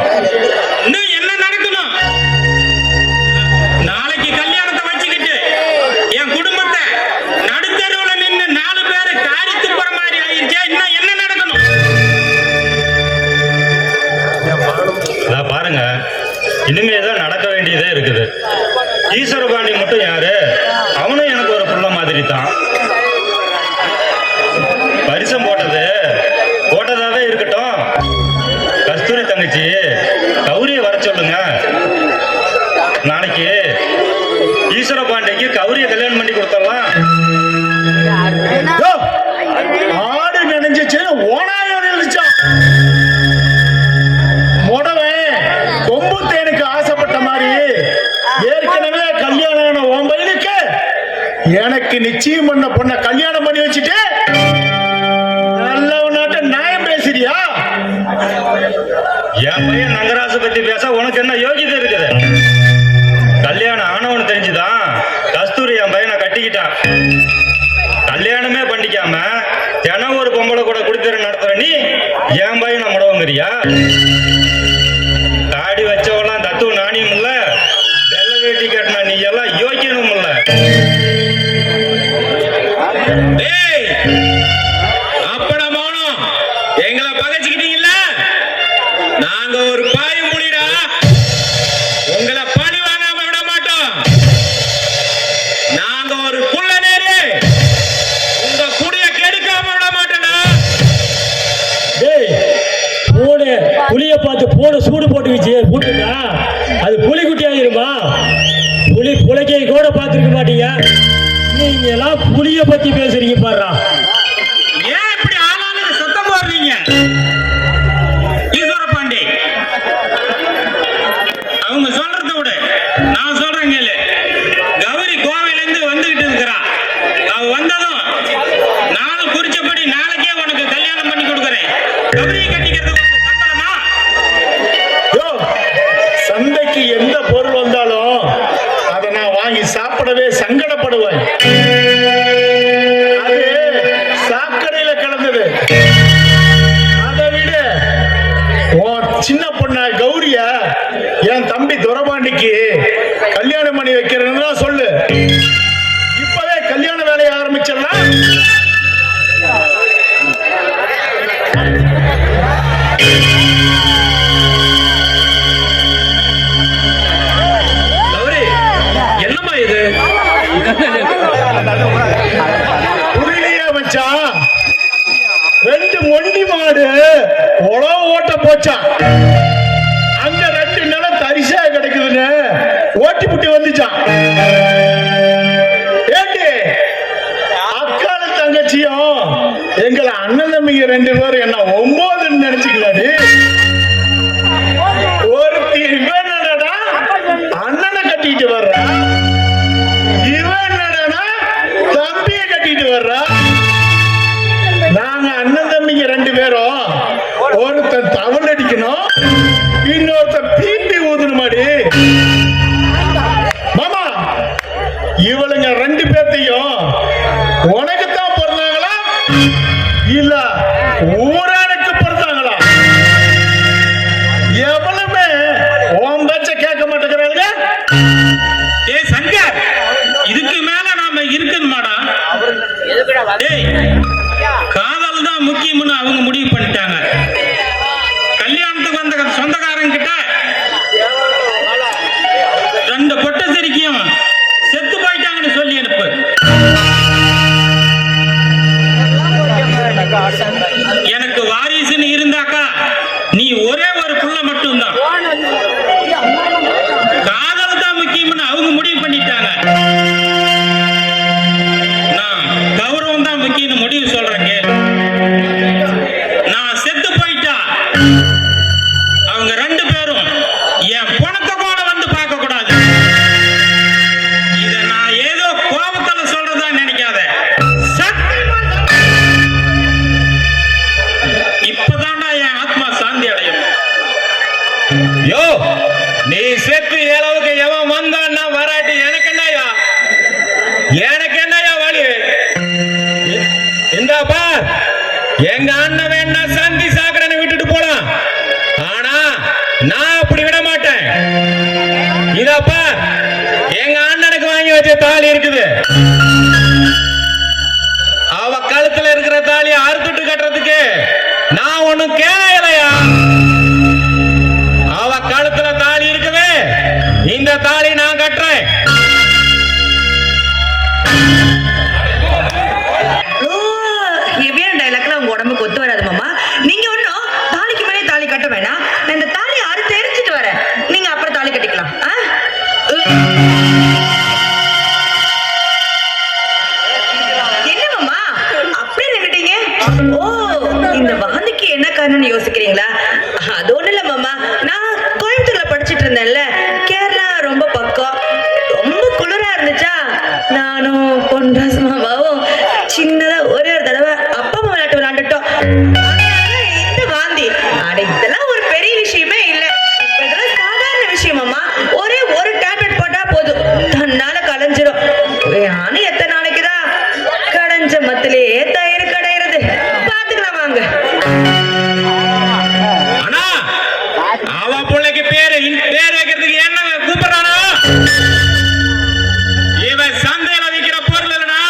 இன்னும் என்ன நடக்கணும்? நாளைக்கு கல்யாணத்தை வச்சுக்கிட்டு என் குடும்பத்தை நடுத்தருவுல நின்று 4 பேரு காரித்து போற மாதிரி ஆயிருச்சே. இன்னும் என்ன நடக்கணும்? பாருங்க, இனிமேதான் நடக்க வேண்டியதே இருக்குது. ஈஸ்வரபாண்டி மட்டும் யாரு? அவனும் எனக்கு ஒரு புள்ள மாதிரி தான். பரிசம் போட்டதாவே இருக்கட்டும். கஸ்தூரி தங்கச்சி கௌரிய வர சொல்லுங்க. நாளைக்கு ஈஸ்வர பாண்டிக்கு கௌரிய கல்யாணம் பண்ணி கொடுத்துடலாம். ஆடு நினைஞ்சிச்சு, ஓனாயம் நினைச்சான். முடவே கொம்பு தேனுக்கு ஆசைப்பட்ட மாதிரி ஏற்கனவே கல்யாணம் உன் பையனுக்கு எனக்கு நிச்சயம் பண்ண பொண்ண கல்யாணம் பண்ணி வச்சுட்டு நல்லவனாட்ட நியாயம் பேசுறியா? என் பையன் நங்கராசு பத்தி பேச உனக்கு என்ன யோகிதை இருக்குது? கல்யாணம் ஆனவனு தெரிஞ்சுதான் கஸ்தூரி என் பையனை கட்டிக்கிட்டான். கல்யாணமே பண்ணிக்காம தினம் ஒரு பொம்பளை கூட குடித்தர நடத்துற நீ என் பையனை முடவங்கிறியா? தாடி வச்சவெல்லாம் தத்துவ நாணியும் இல்ல, வெள்ளை வேட்டி கட்டினா நீ எல்லாம் யோக்கியனும் இல்ல. அப்படமானும் எங்களை பகைச்சுக்கிட்டீங்கல்ல, நாங்க ஒரு பாய் முடிடா, உங்களை பணி வாங்காம விட மாட்டோம். நாங்க ஒரு புள்ள நேரு, உங்க குடிய கெடுக்காம விட மாட்டோம்டா. டேய், பூனை புளிய பார்த்து பூனை சூடு போட்டு வச்சு போட்டுட்டா அது புலிக்குட்டி ஆயிருமா? புலி புலைக்கை கூட பார்த்துருக்க மாட்டீங்க. நீங்க எல்லாம் புலிய பத்தி பேசுறீங்க பாருடா. ஏன் இப்படி ஆளாளுக்கு சத்தம் போடுறீங்க? ஈஸ்வர பாண்டி, அவங்க சொல்றத விட நான் சொல்றேன் கேளு. கௌரி கோவையில இருந்து வந்துகிட்டு இருக்கிறா. அவ வந்ததும் நானும் குறிச்சபடி நாளைக்கே உனக்கு கல்யாணம் பண்ணி கொடுக்குறேன். கௌரியை கட்டிக்கிறது உனக்கு சம்மதமா? சந்தைக்கு எந்த பொருள் வந்தாலும் அதை நான் வாங்கி சாப்பிடவே சங்கடப்படுவேன். அது சாக்கடையில கலந்தது. அதை விட சின்ன பொண்ண கௌரிய என் தம்பி துரபாண்டிக்கு கல்யாணம் பண்ணி வைக்கிறேன்னு தான் சொல்லு. இப்பவே கல்யாண வேலையை ஆரம்பிச்சிடலாம். கௌரி, என்னம்மா இது? புரியலையா மச்சான்? 2 மொண்டி மாடு உழவு ஓட்ட போச்சான். அங்க 2 நிலம் தரிசா கிடைக்குதுன்னு ஓட்டி புட்டி வந்துச்சான். ஏண்டி அக்கால தங்கச்சியும் எங்களை அண்ணன் தம்பிங்க 2 பேரும் என்ன 9ன்னு நினைச்சுக்கலாடி. ஒருத்தி இவன் என்னடா அண்ணனை கட்டிட்டு வர்றா, இவன் என்னடா தம்பியை கட்டிட்டு வர்றா. நாங்க அண்ணன் தம்பிங்க 2 பேரும் ஒருத்தன் தவள் அடிக்கணும், இன்னொருத்தன் பீப்பி ஊதணுமாடி. மாமா, இவளுங்க 2 பேர்த்தையும் உனக்குத்தான் பிறந்தாங்களா இல்ல ஊரானுக்கு பிறந்தாங்களா? எவ்வளவுமே உன் பேச்ச கேட்க மாட்டேங்கிறாங்க. ஏ சங்கர், இதுக்கு மேல நாம இருக்கணுமாடா? டேய், காதல் தான் முக்கியம்னு அவங்க முடிவு பண்ணிட்டாங்க. கல்யாணத்துக்கு வந்த சொந்தக்காரங்க கிட்ட 2 பொட்ட சிரிக்கியும் செத்து போயிட்டாங்கன்னு சொல்லி அனுப்பு. எனக்கு வாரிசுன்னு இருந்தாக்கா நீ ஒரே ஒரு புள்ள மட்டும்தான். காதல் தான் முக்கியம்னு அவங்க முடிவு பண்ணிட்டாங்க. நான் கௌரவம் தான் முக்கியம்னு முடிவு சொல்றேன். நான் செத்து போயிட்டா அவங்க 2 பேரும் என் பணத்தை யோ நீ செத்து அளவுக்கு எவன் வந்தான்னா வராட்டி எனக்கு என்னையா வழி இந்தாப்பா எங்க அண்ணன் வேணா சந்தி சாக்கடைன்னு விட்டுட்டு போலாம் ஆனா நான் அப்படி விட மாட்டேன் இதாப்பா எங்க அண்ணனுக்கு வாங்கி வச்ச தாலி இருக்குது அவ கழுத்துல இருக்கிற தாலி அறுத்துட்டு கட்டுறதுக்கு நான் ஒண்ணும் கேளையா அவ கழுத்துல தாலி இருக்குது இந்த தாலி நான் கட்டுறேன் எவ்வியான டைலாக்ல உங்க உடம்புக்கு ஒத்து வராது மாமா. நீங்க ஒன்னும் தாலிக்கு மேலே தாலி கட்ட வேணாம். நான் இந்த தாலி அறுத்து எரிஞ்சிட்டு வரேன். நீங்க அப்புறம் தாலி கட்டிக்கலாம். என்ன மாமா அப்படியே நின்னுட்டீங்க? ஓ இந்த வாந்திக்கு என்ன காரணம்னு யோசிக்கிறீங்களா? அது ஒண்ணு இல்ல மாமா, நான் கோயம்புத்தூர்ல படிச்சிட்டு இருந்தேன்ல, கேரளா ரொம்ப பக்கம், ரொம்ப குளிரா இருந்துச்சா, நானும் பொன்ராஸ் மாமாவும் சின்னதா ஒரே ஒரு தடவை அப்பா அம்மா விளையாண்டுட்டோம். இந்த வாந்தி அட இதெல்லாம் ஒரு பெரிய விஷயமே இல்ல, இதெல்லாம் சாதாரண விஷயமாமா. ஒரே ஒரு டேப்லெட் போட்டா போதும், தன்னால கலைஞ்சிடும். ஆனா எத்தனை நாளைக்குதான் கடைஞ்ச மத்திலேயே தயிர் கடையிறது, பாத்துக்கலாம் வாங்க. அண்ணா அவ பிள்ளைக்கு பேர் வைக்கிறதுக்கு என்ன கூப்பிடுறானா? இவன் சந்தையில விற்கிற பொருள் இல்லனா,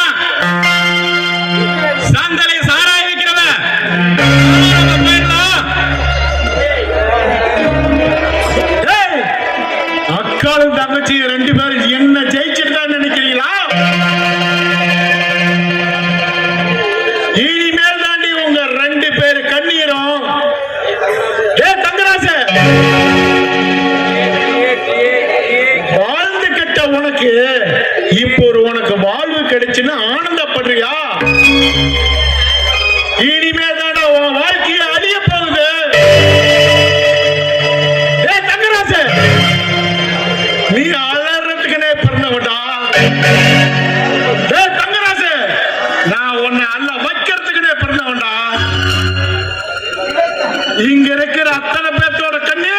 சந்தையில சாராய விற்கிறவன். அக்காலும் தங்கச்சி ரெண்டு பேரும் என்ன ஜெயிச்சிருந்தா நினைக்கிறீங்களா? இனிமேல் தாண்டி உங்க ரெண்டு பேரு கண்ணீரும். தங்கராச வாழ்ந்து கட்ட உனக்கு இப்போ உனக்கு வாழ்வு கிடைச்சுன்னு ஆனந்தப்படுறியா? இனிமேல் தாண்டா உன் வாழ்க்கையை அழிய போகுது. தங்கராச நீ அலறதுக்குனே பிறந்தவடா. தங்கராச நான் உன்னை அல்ல வைக்கிறதுக்குனே பிறந்தவன்டா. இங்க இருக்கிற அத்தனை பேர்த்தோட கண்ணு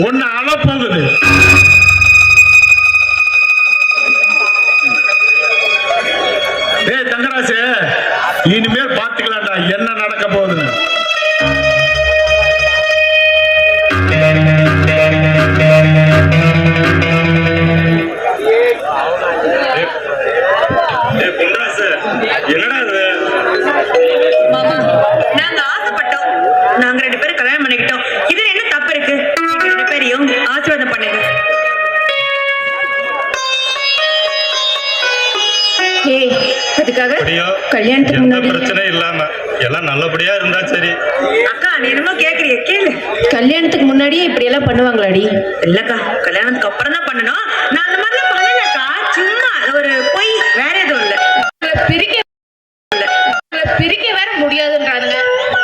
உன்னை அழப்போகுது. தங்கராச இனிமேல் பார்த்துக்கலாம்டா என்ன நடக்க போகுதுன்னு. என்னடா இது? மாமா நாங்க ஆசைப்பட்டோம், நாங்க ரெண்டு பேரும் கல்யாணம் பண்ணிக்கிட்டோம். இதுல என்ன தப்பு இருக்கு? நீங்க ரெண்டு பேரையும் ஆசீர்வாதம் பண்ணுங்க. ஏய் அதுக்காக கல்யாணத்துக்கு முன்னாடி பிரச்சனை இல்லாம எல்லாம் நல்லபடியா இருந்தா சரி. அக்கா நீ என்னமோ கேக்குறிய கேளு. கல்யாணத்துக்கு முன்னாடியே இப்படி எல்லாம் பண்ணுவாங்களாடி? இல்லக்கா கல்யாணத்துக்கு அப்புறம் தான் பண்ணணும். நான் அந்த மாதிரிலாம் பண்ணலக்கா, சும்மா ஒரு பொய், வேற எதுவும் இல்ல. பிரிக்க வேற முடியாதுன்றானுங்க.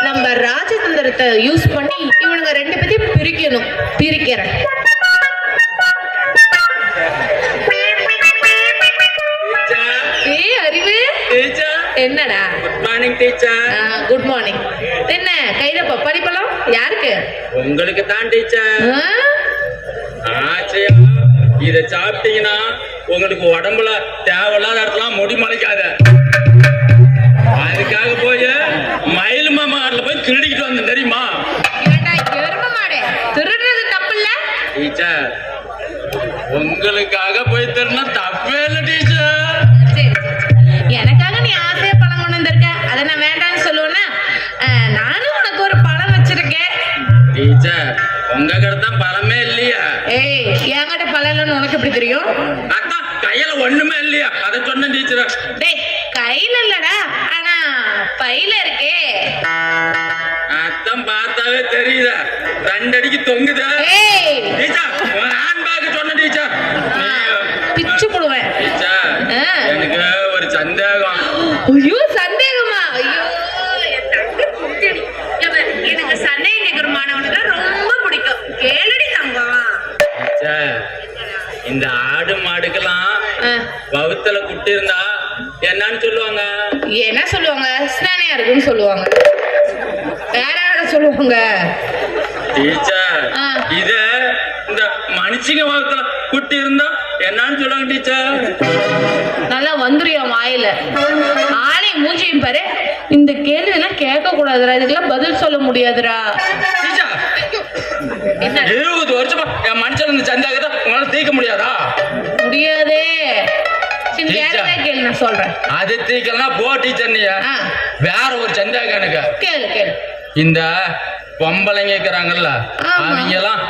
நம்ம ராஜதந்திரத்தை யூஸ் பண்ணி இவனுங்க ரெண்டு பேத்தையும் பிரிக்கணும். பிரிக்கிறேன். அறிவு என்னடா? Good morning teacher. Good morning. என்ன கையில பப்பாளி பழம் யாருக்கு? உங்களுக்கு தான் டீச்சர். இத சாப்பிட்டீங்கன்னா உங்களுக்கு உடம்புல தேவையில்லாத இடத்துல முடி முளைக்காத. அதுக்காக போய் மயில் மாமால போய் திருடிக்கிட்டு வந்தேன் தெரியுமா? திருடுறது தப்பு இல்ல டீச்சர். உங்களுக்காக போய் திருடினா தப்பே இல்லை டீச்சர். எனக்காக நீ ஆசையா பழம் கொண்டு வந்திருக்க, அதை நான் வேண்டாம்னு சொல்லுவேன்னா? நானும் உனக்கு ஒரு பழம் வச்சிருக்கேன் டீச்சர். உங்க கிட்ட தான் பழமே இல்லையா? ஏய் என்கிட்ட பழம் இல்லைன்னு உனக்கு எப்படி தெரியும்? அதான் கையில ஒண்ணுமே இல்லையா, அதை சொன்ன டீச்சர். டேய் கையில இல்லடா, ஆனா பையில இருக்கே. அதான் பார்த்தாவே தெரியுதா, ரெண்டு அடிக்கு தொங்குதா. டீச்சர் ஹேண்ட் பேக் சொன்ன டீச்சர். பிச்சு போடுவேன் டீச்சர். எனக்கு ஒரு சந்தேகம். ஐயோ சந்தேகமா? ஐயோ எனக்கு சந்தேகம் கேட்கிற மாணவனுக்கு ரொம்ப பிடிக்கும். கேளுடி தங்கம். இந்த ஆடு மாடுக்கெல்லாம் வவுத்தல குட்டி இருந்தா என்னன்னு சொல்லுவாங்க? என்ன சொல்லுவாங்க? ஸ்நானையா இருக்குன்னு சொல்லுவாங்க. வேற யாரும் சொல்லுவாங்க. டீச்சர் ஆ. இத இந்த மனுஷங்க வாக்குல குட்டி இருந்தா என்னன்னு சொல்லுவாங்க டீச்சர். நல்லா வந்துரும் வாயில ஆளே மூஞ்சியும் பாரு. இந்த கேள்வி எல்லாம் கேட்க கூடாதுடா, இதுக்கெல்லாம் பதில் சொல்ல முடியாதுடா. டீச்சர் என்ன 20 வருஷமா என் மனுஷன் இந்த சந்தாகத்தை உங்களால தீர்க்க முடியாதா? முடியாதே. சரி, வேற கேள்வி நான் சொல்றேன். அது தீர்க்கலாம் போ டீச்சர். நீ ஆ. வேற ஒரு சந்தேகம் எனக்கு. கேளு கேளு. இந்த பொம்பளைங்க இருக்கிறாங்கல்ல, ஆமா. அவங்க எல்லாம்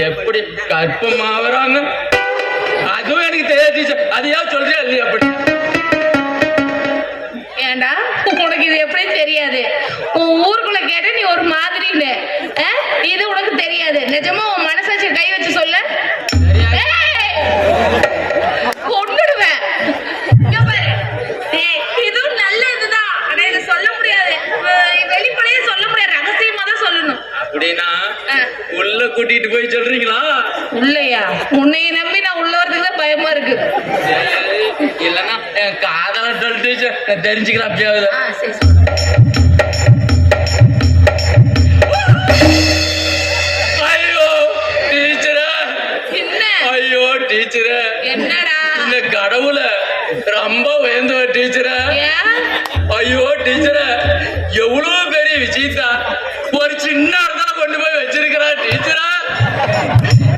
எப்படி கற்பமாகறாங்க அதுவும் எனக்கு தெரியாது டீச்சர். அதையா சொல்றியா இல்லையா? அப்படி ஏண்டா உனக்கு இது எப்படி தெரியாது? உன் ஊருக்குள்ள கேட்ட நீ ஒரு மாதிரின்னு இது உனக்கு தெரியாது. நிஜமா உன் மனசாட்சி கை வச்சு சொல்ல. கொண்டுடுவேன். இதுவும் நல்ல இதுதான். ஆனா இதை சொல்ல முடியாது, வெளிப்படையே சொல்ல முடியாது, ரகசியமா தான் சொல்லணும். அப்படின்னா உள்ள கூட்டிட்டு போய் சொல்றீங்களா? உள்ளையா? உன்னைய நம்பி நான் உள்ள வரதுக்கு தான் பயமா இருக்கு. இல்லன்னா என் காதல டீச்சர் தெரிஞ்சுக்கலாம். அப்படியாவது சரி சொல்றேன். ஐயோ டீச்சரே, என்ன? ஐயோ டீச்சரே, என்னடா? இந்த கடவுளை ரொம்ப உயர்ந்தவ டீச்சரே. ஏன்? ஐயோ டீச்சரே, எவ்வளவு பெரிய விஷயத்தா ஒரு சின்ன இடத்துல கொண்டு போய் வச்சிருக்கிறா டீச்சரா.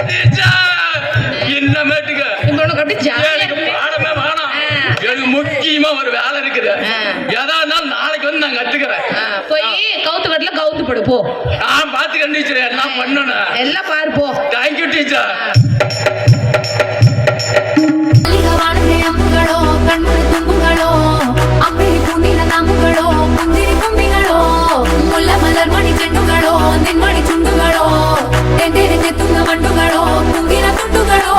டீச்சர் இன்னமேட்டுக்கு உனக்கு அப்படி ஜாலியா எனக்கு பாடமே வேணாம். எனக்கு முக்கியமா ஒரு வேலை இருக்குது. எதா இருந்தாலும் நாளைக்கு வந்து நான் கத்துக்கிறேன். போய் கவுத்து கட்டல கவுத்து படு போ. நான் பாத்துக்கிறேன் டீச்சர், எல்லாம் பண்ணணும். எல்லாம் பாரு போ. Thank you teacher. மல்லிகவானே அம்புகளோ கண்முறை தும்புகளோ அம்பிழி பூண்டில நாமுகளோ புந்திரி கும்பிகளோ முல்ல மலர் மணி ಚೆಂಡುಗಳೋ ನಿನ್ಮಣಿ ಚುಂಡುಗಳೋ ತೆಂಡೆರೆ ತುಂಗ ಮಂಡುಗಳೋ ಕುಂಗಿನ ತುಂಡುಗಳೋ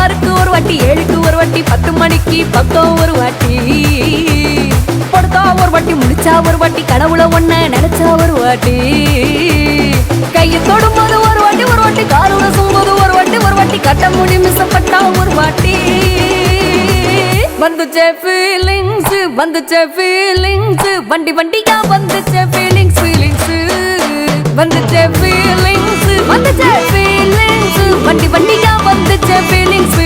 ஆறுக்கு ஒரு வாட்டி 7க்கு ஒரு வாட்டி 10 மணிக்கு பக்கம் ஒரு வாட்டி படுத்தா ஒரு வாட்டி முடிச்சா ஒரு வாட்டி கடவுளை ஒன்ன நினைச்சா ஒரு வாட்டி கையை தொடும்போது ஒரு வாட்டி காலுல சும்போது ஒரு வாட்டி கட்ட முடி மிசப்பட்டா ஒரு வாட்டி வந்துச்சே ஃபீலிங்ஸ் வண்டி வண்டியா வந்துச்சே ஃபீலிங்ஸ் வந்துச்சே ஃபீலிங்ஸ் வண்டி வண்டியா வந்துச்சே ஃபீலிங்ஸ்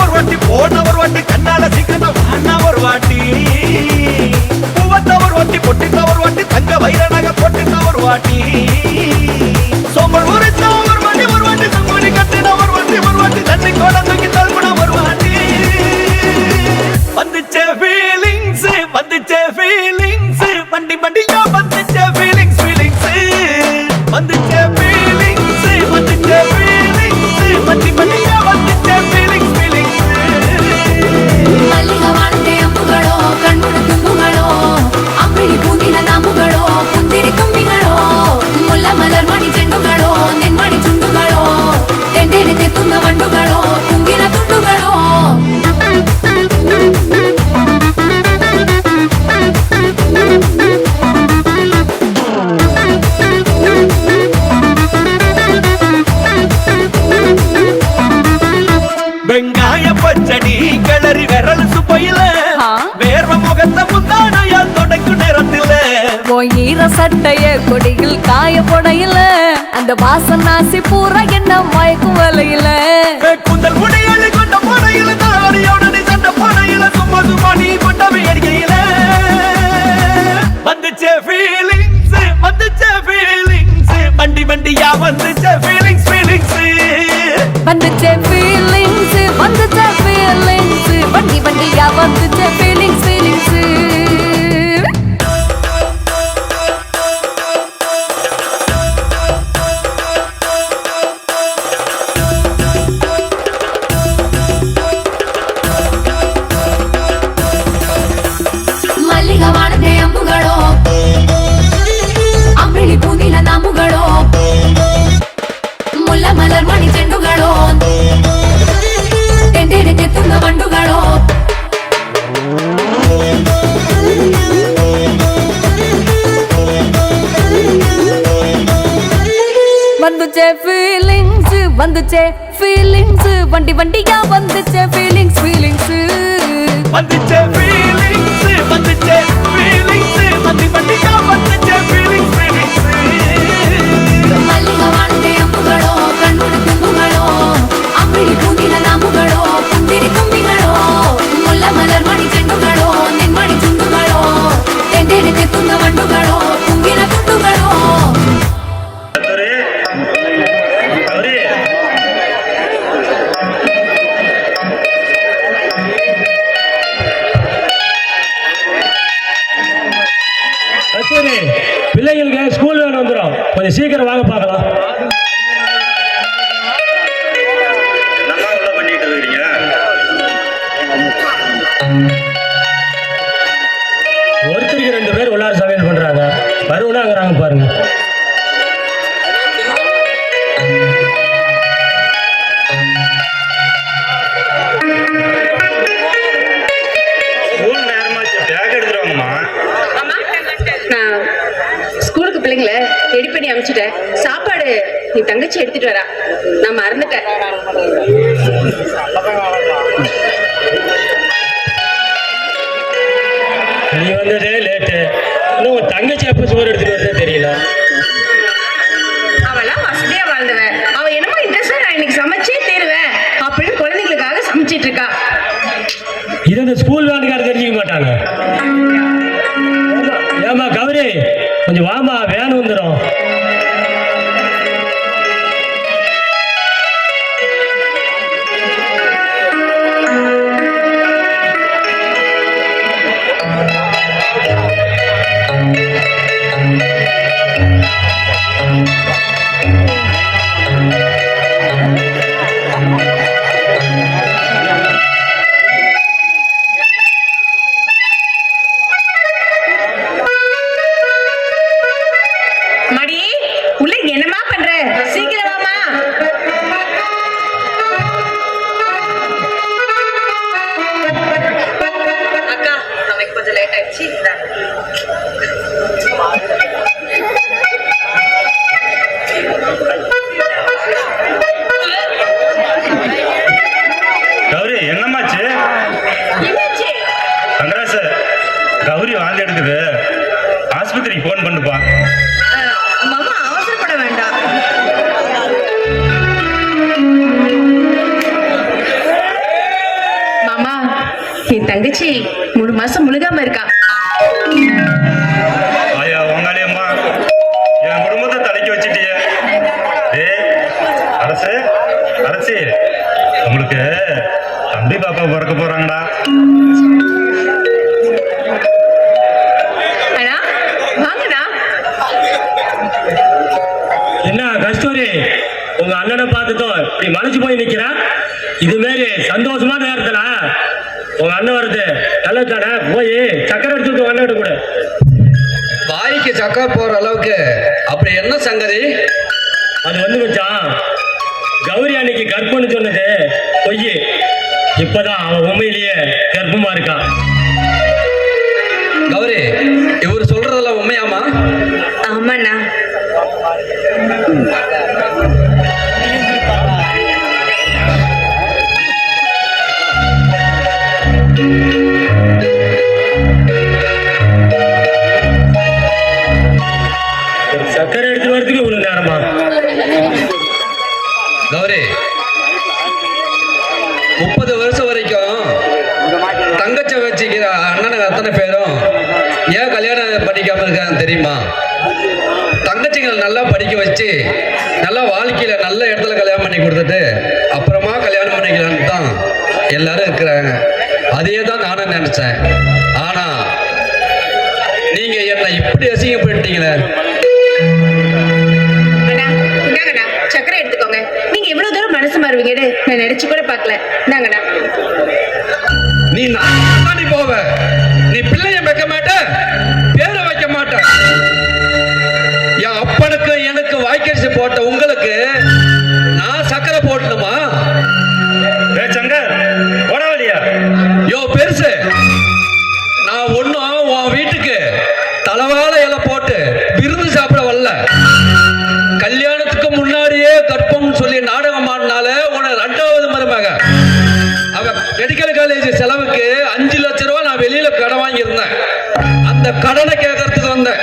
ஒரு வாட்டி போன ஒரு வாட்டி கண்ணால சிக்கன வாண்ணா ஒரு வாட்டி பூவத்த ஒரு வாட்டி பொட்டிட்ட ஒரு வாட்டி தங்க வைர நகை போட்டுட்ட ஒரு வாட்டி சோம்பல் உரிச்ச ஒரு வாட்டி சங்குனி கட்டின ஒரு வாட்டி தண்ணி கோட தூக்கி தள்ளுன ஒரு வாட்டி வந்துச்சே ஃபீலிங்ஸ் வண்டி வண்டியா வந்துச்சே ஃபீலிங்ஸ் வந்துச்சே ஃபீலிங்ஸ் வண்டி வண்டியா வந்துச்சே ஃபீலிங்ஸ் ಮಲ್ಲಿಗವಾನತೆ ಅಂಬುಗಳೋ ಕಣ್ಮುறை ತುಂಬುಗಳೋ ಅಂಬಿಳಿ ಪೂಂದಿನ ನಾಮುಗಳೋ ಕುಂದಿರಿ ತುಂಬಿಗಳೋ ಮುಲ್ಲ ಮಲರ್ ಮಣಿ ಚೆಂಡುಗಳೋ ನಿನ್ಮಣಿ ಚುಂಡುಗಳೋ ತೆಂಡೆರೆ ತುಂಗ ಮಂಡುಗಳೋ ಕುಂಗಿನ ತುಂಡುಗಳೋ வெங்காய பச்சடி கிளறி விரல் சுப்பையில வேர்வ முகத்தை முந்தானையால் தொடக்கும் நேரத்தில் ஈர சட்டைய கொடியில் காய போடையில அந்த வாசனாசி பூரா என்ன மயக்கும் வலையில குந்தல் முடியலை கொண்ட போடையில தாடியோட நீ சண்ட போடையில சும்மா நீ கொண்டவை அடிக்கையில வந்துச்சே ஃபீலிங்ஸ் வண்டி வண்டியா வந்துச்சே ஃபீலிங்ஸ் வந்துச்சே ஃபீலிங்ஸ் வண்டி வண்டியா வந்துச்சே ஃபீலிங்ஸ் ಮಲ್ಲಿಗವಾನತೆ ಅಂಬುಗಳೋ ಅಂಬಿಳಿ ಪೂಂದಿನ ನಾಮುಗಳೋ ಮುಲ್ಲ ಮಲರ್ ಮಣಿ ಚೆಂಡುಗಳೋ வந்துச்சே ஃபீலிங்ஸ் வந்துச்சே ஃபீலிங்ஸ் வண்டி வண்டியா வந்துச்சே ஃபீலிங்ஸ் ஃபீலிங்ஸ் வந்துச்சே ஃபீலிங்ஸ் வந்துச்சே ஃபீலிங்ஸ் வண்டி வண்டியா வந்துச்சே ஃபீலிங்ஸ் ஃபீலிங்ஸ் மல்லிகை வாழ்ந்தே அம்புகளோ கண்ணுடு தும்புகளோ அப்பிடி பூந்தில நாமுகளோ புந்திரி தும்பிகளோ முல்ல மலர் மணி செண்டுகளோ நின்மணி சுண்டுகளோ தெண்டெடுத்து துங்க வண்டுகளோ துங்கின துண்டுகளோ சரி, பிள்ளைங்களுக்கு ஸ்கூல் வேணும் வந்துடும், கொஞ்சம் சீக்கிரம் வாங்க பார்க்கலாம். பண்ணிட்டு இருக்கீங்க. ஒருத்தருக்கு 2 பேர் உள்ளார சமையல் பண்றாங்க, வருவனாங்கிறாங்க பாருங்க. ஸ்கூல் நேரமாச்சு, பேக் எடுத்துருவாங்கம்மா. நான் ஸ்கூலுக்கு பிள்ளைங்களை ரெடி பண்ணி அனுப்பிச்சிட்டேன். சாப்பாடு நீ தங்கச்சி எடுத்துட்டு வரா, நான் மறந்துட்டேன். நீ வந்ததே லேட்டு, இன்னும் உன் தங்கச்சி எப்ப சோறு எடுத்துட்டு வரதே தெரியல. அவெல்லாம் வசதியா வாழ்ந்தவன், அவ என்னமோ இன்ட்ரெஸ்டா நான் இன்னைக்கு சமைச்சே தருவேன் அப்படின்னு குழந்தைங்களுக்காக சமைச்சிட்டு இருக்கா. இது இந்த ஸ்கூல் வேனுக்கார தெரிஞ்சுக்க மாட்டாங்க. ஏமா கௌரி, கொஞ்சம் வாமா, வேன் வந்துடும். மடி உள்ள என்னமா பண்ற, சீக்கிரம் வாமா. அக்கா, நமக்கு கொஞ்சம் லேட் ஆயிடுச்சு. கௌரி, என்னமாச்சு? சங்கராச, கௌரி வாந்தி எடுக்குது, ஆஸ்பத்திரிக்கு போன் பண்ணுப்பா. மாமா அவசரப்பட வேண்டாம். மாமா, என் தங்கச்சி 3 மாசம் முழுகாம இருக்கா. ஆயா உங்காளியம்மா, என் குடும்பத்தை தலைக்கு வச்சுட்டிய. அரசு அரசி, உங்களுக்கு தம்பி பாப்பா பிறக்க போறாங்கடா. அண்ணா வாங்கண்ணா. என்ன கஸ்தூரி, உங்க அண்ணனை பார்த்துட்டோம் இப்படி மலைச்சு போய் நிக்கிறா. இது மாரி சந்தோஷமான நேரத்துல உங்க அண்ணன் வருது நல்லதானே, போய் சக்கரை எடுத்துட்டு உங்க அண்ணன் கூட. வாய்க்கு சக்கரை போற அளவுக்கு அப்படி என்ன சங்கதி? அது வந்து மச்சான், கௌரி அன்னைக்கு கர்ப்பம்னு சொன்னது பொய். இப்பதான் அவன் உண்மையிலேயே கர்ப்பமா இருக்கான். கௌரி, இவர் சொல்றதெல்லாம் உண்மையாமா? ஆமாண்ணா. சக்கரை எடுத்து வரதுக்கு இவ்வளவு நேரமா? கௌரி, 30 வருஷம் வரைக்கும் தங்கச்ச வச்சுக்கிற அண்ணனுக்கு அத்தனை பேரும் ஏன் கல்யாணம் பண்ணிக்காம இருக்காங்க தெரியுமா? தங்கச்சிங்களை நல்லா படிக்க வச்சு நல்லா வாழ்க்கையில நல்ல இடத்துல கல்யாணம் பண்ணி கொடுத்துட்டு அப்புறமா கல்யாணம் பண்ணிக்கலான்னு தான் எல்லாரும் இருக்கிறாங்க. அதையே தான் நானும் நினைச்சேன். ஆனா நீங்க என்ன இப்படி அசிங்கப்பட்டீங்களே. இந்தாங்கண்ணா, சக்கரை எடுத்துக்கோங்க. நீங்க எவ்வளவு தூரம் மனசு மாறுவீங்கன்னு நான் நினைச்சு கூட பார்க்கல. இந்தாங்கண்ணா. நீ தாண்டி போவ, நீ பிள்ளைய வைக்க மாட்ட, பேரை வைக்க மாட்ட. என் அப்பனுக்கு எனக்கு வாய்க்கரிசி போட்ட உங்களுக்கு நான் சக்கரை போடணுமா? சங்கர், ஓடவழியா? யோ பெருசு, நான் ஒன்னும் உன் வீட்டுக்கு தலவாழ இலை போட்டு விருந்து சாப்பிட வரல. கல்யாணத்துக்கு முன்னாடி கடனை கேட்கறதுக்கு வந்தேன்.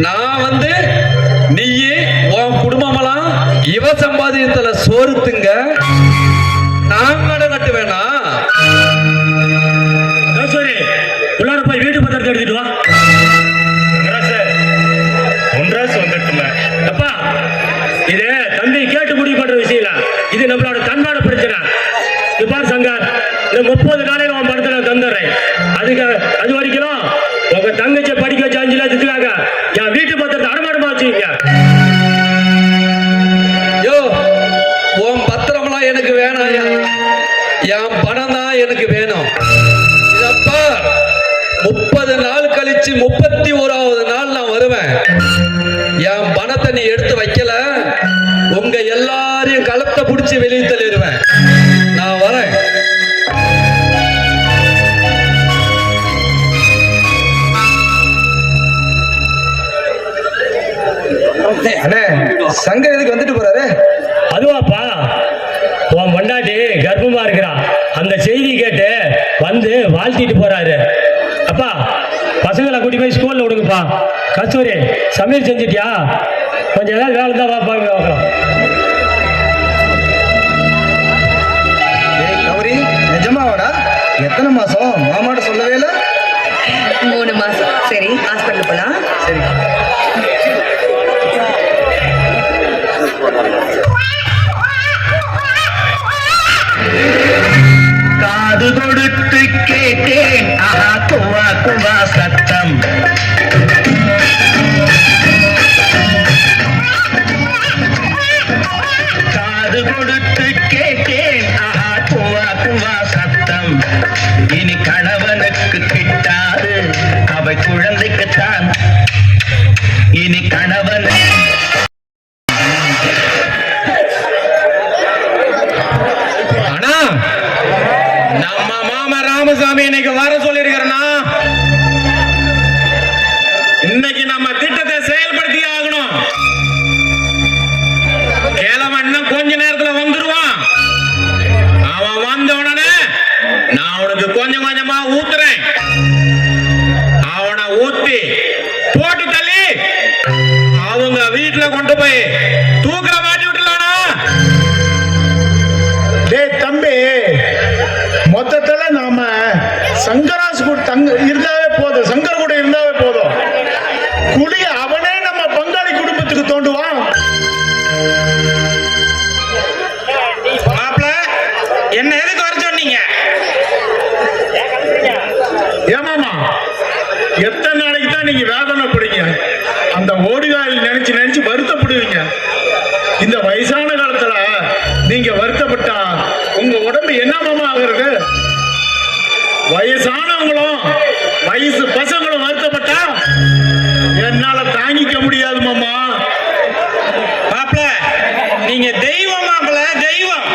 நான் வந்து நீயே உன் குடும்பமெல்லாம் இவ சம்பாதியத்துல சோறுத்துங்க, நான் கடன் கட்டு வேணா. சரி, உள்ளார போய் வீட்டு பத்திரத்தை எடுத்துட்டு வா. அப்பா, இது தந்தை கேட்டு முடிவு பண்ற விஷயம் இல்ல, இது நம்மளோட தன்மான பிரச்சனை. இப்பார் சங்கர், இந்த 30 நாளையில உன் படத்தை நான் தந்துடுறேன். அது வரைக்கும் உங்க தங்கச்சியை படிக்க வச்சு 5 லட்சத்துக்காக என் வீட்டு பத்திரத்தை அடமாடமா வச்சுக்கீங்க. யோ, உன் பத்திரம்லாம் எனக்கு வேணாயா, என் பணம் தான் எனக்கு வேணும். இதப்பா 30 நாள் கழிச்சு 31வது நாள் நான் வருவேன். என் பணத்தை நீ எடுத்து வைக்கல, உங்க எல்லாரையும் களத்தை பிடிச்சி வெளியே தள்ளிடுவேன். நான் வரேன். அண்ணே, சங்கர் எதுக்கு வந்துட்டு போறாரு? அதுவாப்பா, உன் பொண்டாட்டி கர்ப்பமா இருக்கிறா, அந்த செய்தி கேட்டு வந்து வாழ்த்திட்டு போறாரு. அப்பா, பசங்களை கூட்டி போய் ஸ்கூல்ல விடுங்கப்பா. கஸ்தூரி, சமையல் செஞ்சிட்டியா? கொஞ்சம் ஏதாவது வேலை தான் வாப்பா பார்க்கலாம். கௌரி, நிஜமாவாடா? எத்தனை மாசம்? மாமாட்ட சொல்லவே இல்லை. 3 மாசம். சரி, ஹாஸ்பிட்டல் போலாம். சரி. காது கொடுத்து கேட்டேன், ஆஹா குவா குவா சத்தம். காது கொடுத்து கேட்டேன், ஆஹா குவா குவா சத்தம். இனி கணவனுக்கு கிட்டாது, அவை குழந்தைக்குத்தான். இனி கணவன் நம்ம மாமா ராமசாமி இன்னைக்கு வர சொல்லிருக்கிறனா, இன்னைக்கு நம்ம திட்டத்தை செயல்படுத்தி ஆகணும். கிழவன் இன்னும் கொஞ்ச நேரத்துல வந்துருவான். அவன் வந்த உடனே நான் அவனுக்கு கொஞ்சம் கொஞ்சமா ஊத்துறேன். அவனை ஊத்தி போட்டு தள்ளி அவங்க வீட்டுல கொண்டு போய் தூக்கில மாட்டி விட்டுலானா? தம்பி, மொத்தத்துல நாம சங்கராசு கூட இருந்தாவே போதும், சங்கர் கூட இருந்தாவே போதும். குடி அவனே நம்ம பங்காளி குடும்பத்துக்கு தோண்டுவான். மாப்பிள, என்ன எதுக்கு வர சொன்னீங்க? ஏமாமா, எத்தனை நாளைக்கு தான் நீங்க வேதனைப்படுங்க? அந்த ஓடிகாயில் நினைச்சு நினைச்சு வருத்தப்படுவீங்க. இந்த வயசான காலத்துல நீங்க வருத்தப்பட்டா உங்க உடம்பு என்ன மாமா ஆகுறது? வயசானவங்களும் வயசு பசங்களும் வருத்தப்பட்டா என்னால தாங்கிக்க முடியாது மாமா. மாப்பிள, நீங்க தெய்வம் மாப்பிள, தெய்வம்.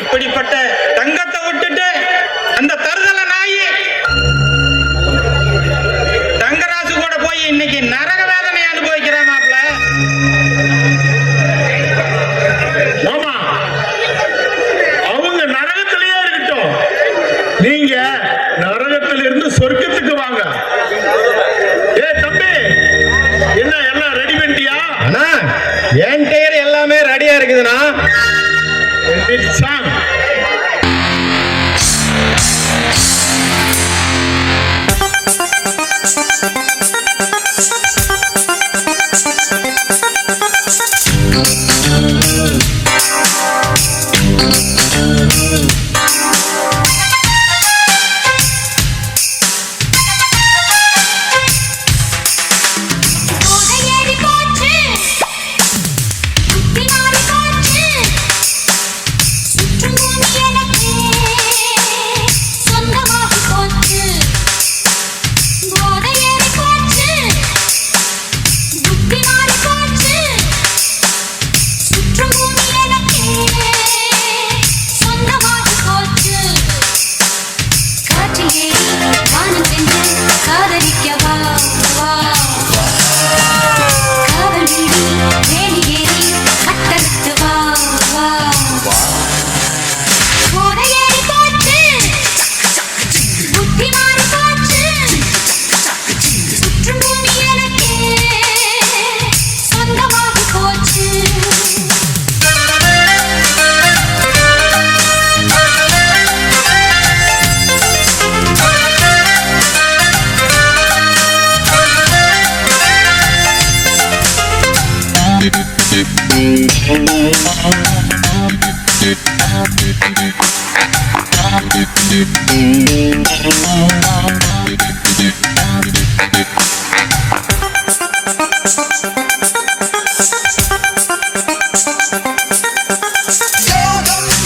இப்படிப்பட்ட தங்கத்தை விட்டுட்டு அந்த தருதல நாயி தங்கராசு கூட போய் இன்னைக்கு நரக வேதனை அனுபவிக்கிறேன் மாப்பிள. மாமா, அவங்க நரகத்திலேயே இருக்கட்டும், நீங்க நரகத்திலிருந்து சொர்க்கத்துக்கு வாங்க. தம்பி, என்ன எல்லாம் ரெடி பண்ணிட்டியா? அண்ணா, என் டயர் எல்லாமே ரெடியா இருக்குதுண்ணா. சாங் கோதையேறி போச்சு, குத்தி மாறி போச்சு, சுற்றும்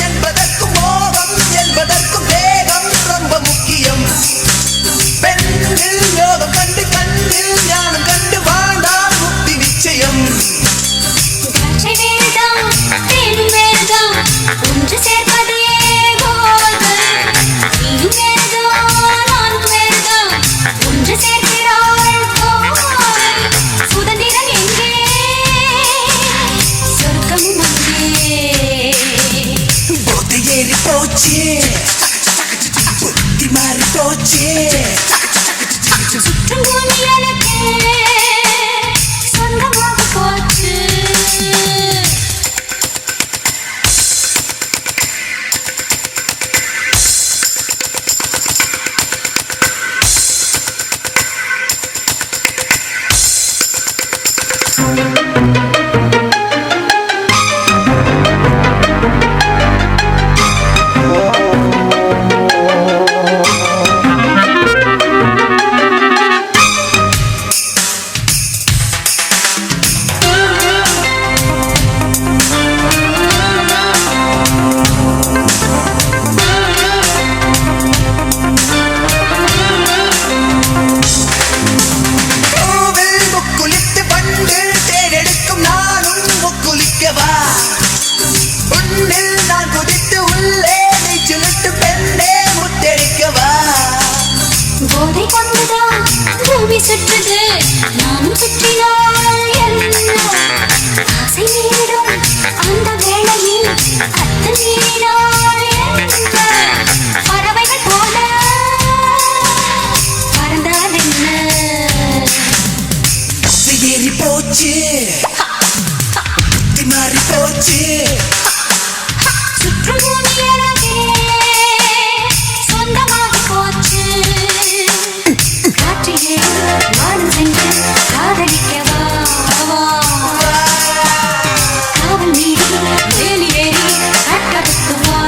என்பதற்கும் மோகம் என்பதற்கும் வேகம் ரொம்ப முக்கியம். பெண்ணில் யோகம் கண்டு கண்ணில் ஞானம் கண்டு வாழ்ந்தால் முக்தி நிச்சயம். ஒன்று சேர்ப்பதே ஒன்று சேர்க்கிறாள் சுதந்திரம் எங்கே சொர்க்கம் போதை ஏறி போச்சு, புத்தி மாறி போச்சு. சுற்றும் பூமி எனக்கு சொந்தமாக போச்சு. பூவில் முக்குளித்து பண்டு தேடெடுக்கும் நானும் முக்குளிக்கவா? உன்னில் நான் குதித்து உள்ளே நீச்சலிட்டு பெண்ணே முத்தெடுக்கவா? போதை கொண்டுதான் பூமி சுற்றுது, நானும் சுற்றினால் என்ன? ஆசை மீறிடும் அந்த வேளையில் அத்து மீறினால் என்ன? பறவைகள் போல பறந்தால் என்ன? போதை ஏறி போச்சு, புத்தி மாறி போச்சு. சுற்றும் பூமி எனக்கே சொந்தமாக போச்சு. காற்றிலே வானம் சென்று காதலிக்கவா? காவல் மீறி வேலி ஏறி கட்டதுக்கு வா.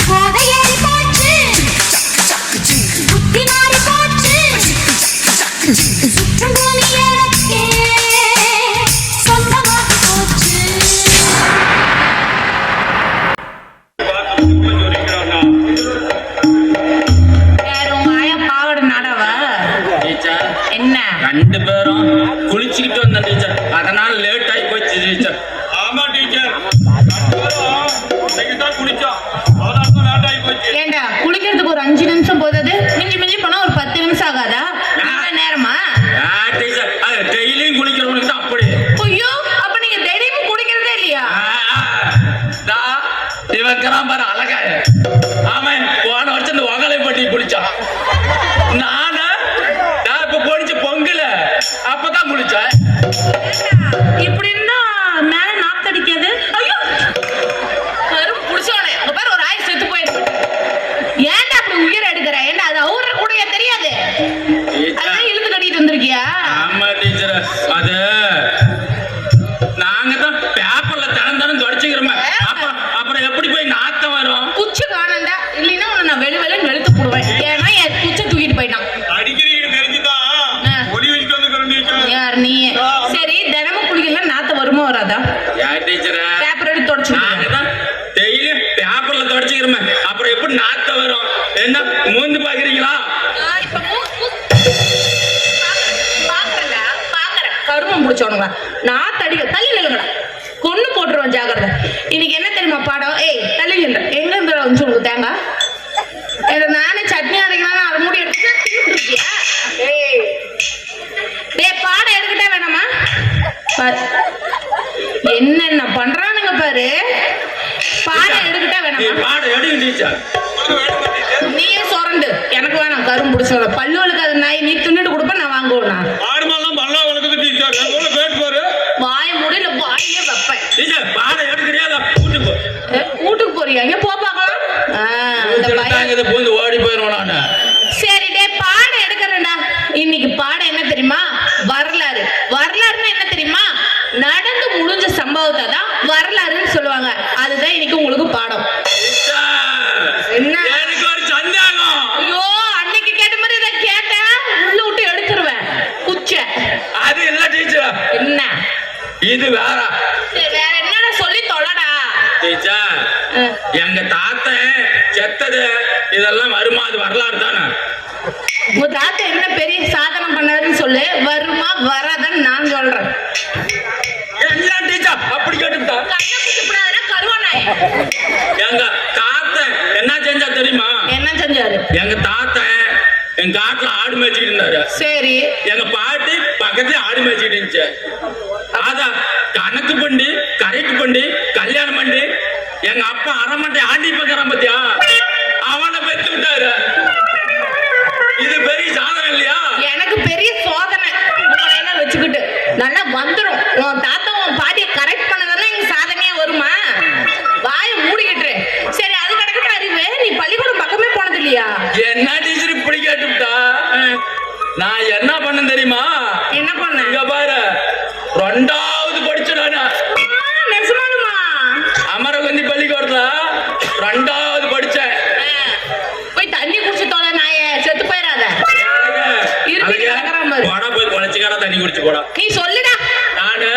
போதை ஏறி போச்சு, புத்தி மாறி போச்சு. சுற்றும் பூமி எனக்கே சொந்தமாக போச்சு. என்ன ரெண்டு பேரும் குளிச்சுக்கிட்டு வந்த டீச்சர், அதனால லேட் ஆகி போச்சு டீச்சர். ஆமா டீச்சர், இன்னைக்கு தான் குளிச்சோம், அதனால தான் லேட் ஆகி போச்சு. ஏண்டா குளிக்கிறதுக்கு ஒரு 5 நிமிஷம் போதாது, மிஞ்சி மிஞ்சி போனா ஒரு 10 நிமிஷம் ஆகாதா? நேரமா? டீச்சர் அது டெய்லியும் குளிக்கிறவங்களுக்கு தான் அப்படி. ஐயோ, அப்ப நீங்க தினமும் குளிக்கிறதே இல்லையா? இவக்கிறான் பாரு அழகா. அவன் போன வருஷம் இந்த ஒகலைப்பட்டி குளிச்சான். நானா இப்ப போனிச்சு பொங்கல அப்பதான் குளிச்சேன். இப்படி இருந்தா மேல நாத்தடிக்காது? ஐயோ, கரும் புடிச்சவனே, அங்க பாரு ஒரு ஆய் செத்து போயிருக்கு. ஏன்டா அப்படி உயிரை எடுக்கிற? ஏன்டா அது அவுற கூடயே தெரியாது? அதான் இழுத்து கட்டிட்டு வந்திருக்கியா? ஆமா டீச்சர், அது நாங்க தான் பேப்பர்ல தினம் தொடச்சுக்கிறோமே, அப்புறம் எப்படி போய் நாத்தம் வரும்? குச்சி காணண்டா, இல்லைன்னா உன்னை நான் வெளின்னு வெளுத்து போடுவேன். ஏன்னா என் குச்சை தூக்கிட்டு போயிட்டான். அடிக்கிறீங்க தெரிஞ்சுதான் ஒளி வச்சுட்டு வந்து டீச்சர். யார் நீ? சரி, தினமும் குளிக்கல நாத்தம் வருமா வராதா? யார் டீச்சர்? பேப்பர் எடுத்து தொடச்சு. நாங்க தான் டெய்லி பேப்பர்ல தொடச்சுக்கிறோமே, அப்புறம் எப்படி நாத்தம் வரும்? என்ன மூந்து பாக்குறீங்களா? கருமம் பிடிச்சவனுங்களா? நாத்தடிக்க தள்ளி நில்லுங்கடா, கொன்னு போட்டுருவோம், ஜாகிரதை. இன்னைக்கு என்ன தெரியுமா பாடம்? ஏய் தள்ளி நின்ற எங்க இருந்து வந்து உங்களுக்கு தேங்காய்? நானே சட்னி அரைக்கலாம் அதை மூடி எடுத்துக்கியா? பாடம் எடுக்கிட்டே வேணாமா? என்னென்ன பண்றானுங்க பாரு. பாடம் எடுக்கிட்டே வேணாமா? பாடம் எடுங்க டீச்சர். நீயே சொரண்டு, எனக்கு வேணாம். கரும் பிடிச்ச பல்லுவலுக்கு அது நாய் நீ தின்னுட்டு கொடுப்ப, நான் வாங்குவேன். ஆடுமாலாம் பல்லா வளர்க்குது டீச்சர், எவ்வளோ பேட் பாரு. வாய முடியல, வாயிலே வைப்பேன். டீச்சர் பாடம் எடுக்கிறியா? வீட்டுக்கு போறியா? எங்க போ பார்க்கலாம். ஓடி போயிருவோம் நானு. சரி டே, பாடம் எடுக்கிறேன்டா. இன்னைக்கு பாடம் என்ன தெரியுமா? வரலாறு. என்ன இது வேற. வேற என்னடா சொல்லி தொலைடா. டீச்சர், எங்க தாத்தன் செத்தது இதெல்லாம் வருமா? அது வரலாறு தானே. உங்க தாத்தா என்ன பெரிய சாதனை பண்ணாருன்னு சொல்லு, வருமா வராதான்னு நான் சொல்றேன். என்ன டீச்சர் அப்படி கேட்டுட்டா? கருவானாய். எங்க தாத்தன் என்ன செஞ்சா தெரியுமா? என்ன செஞ்சாரு? எங்க தாத்தன் எங்க காட்டுல ஆடு மேய்ச்சிட்டு இருந்தாரு. சரி. எங்க பாட்டி பக்கத்துல ஆடு மேய்ச்சிட்டு இருந்துச்சு. அத கணக்கு பண்ணி கரெக்ட் பண்ணி கல்யாணம் பண்ணி எங்க அப்பா அரமட்டை ஆண்டி பக்கறான் பத்தியா, அவனை பெற்று விட்டாரு. இது பெரிய சாதனை இல்லையா? எனக்கு பெரிய சோதனை. உங்களை வச்சுக்கிட்டு நல்லா வந்துடும். உன் தாத்தா உன் பாட்டியை கரெக்ட் பண்ணதானே எங்க சாதனையா வருமா? வாயை மூடிக்கிட்டு. சரி, அது கிடக்கட்டும். அறிவு, நீ பள்ளிக்கூடம் பக்கமே போனது இல்லையா? என்ன டீச்சர் இப்படி கேட்டுவிட்டா? நான் என்ன பண்ண தெரியுமா? என்ன பண்ண? இங்க பாரு, 2வது படிச்ச நானு. நெசமாலுமா? அமரவந்தி பள்ளிக்கூடத்துல 2வது படிச்சேன். போய் தண்ணி குடிச்சு தோல நாயே, செத்து போயிடாத. போடா போய் குழச்சிக்கார தண்ணி குடிச்சு போடா. நீ சொல்லுடா. நானு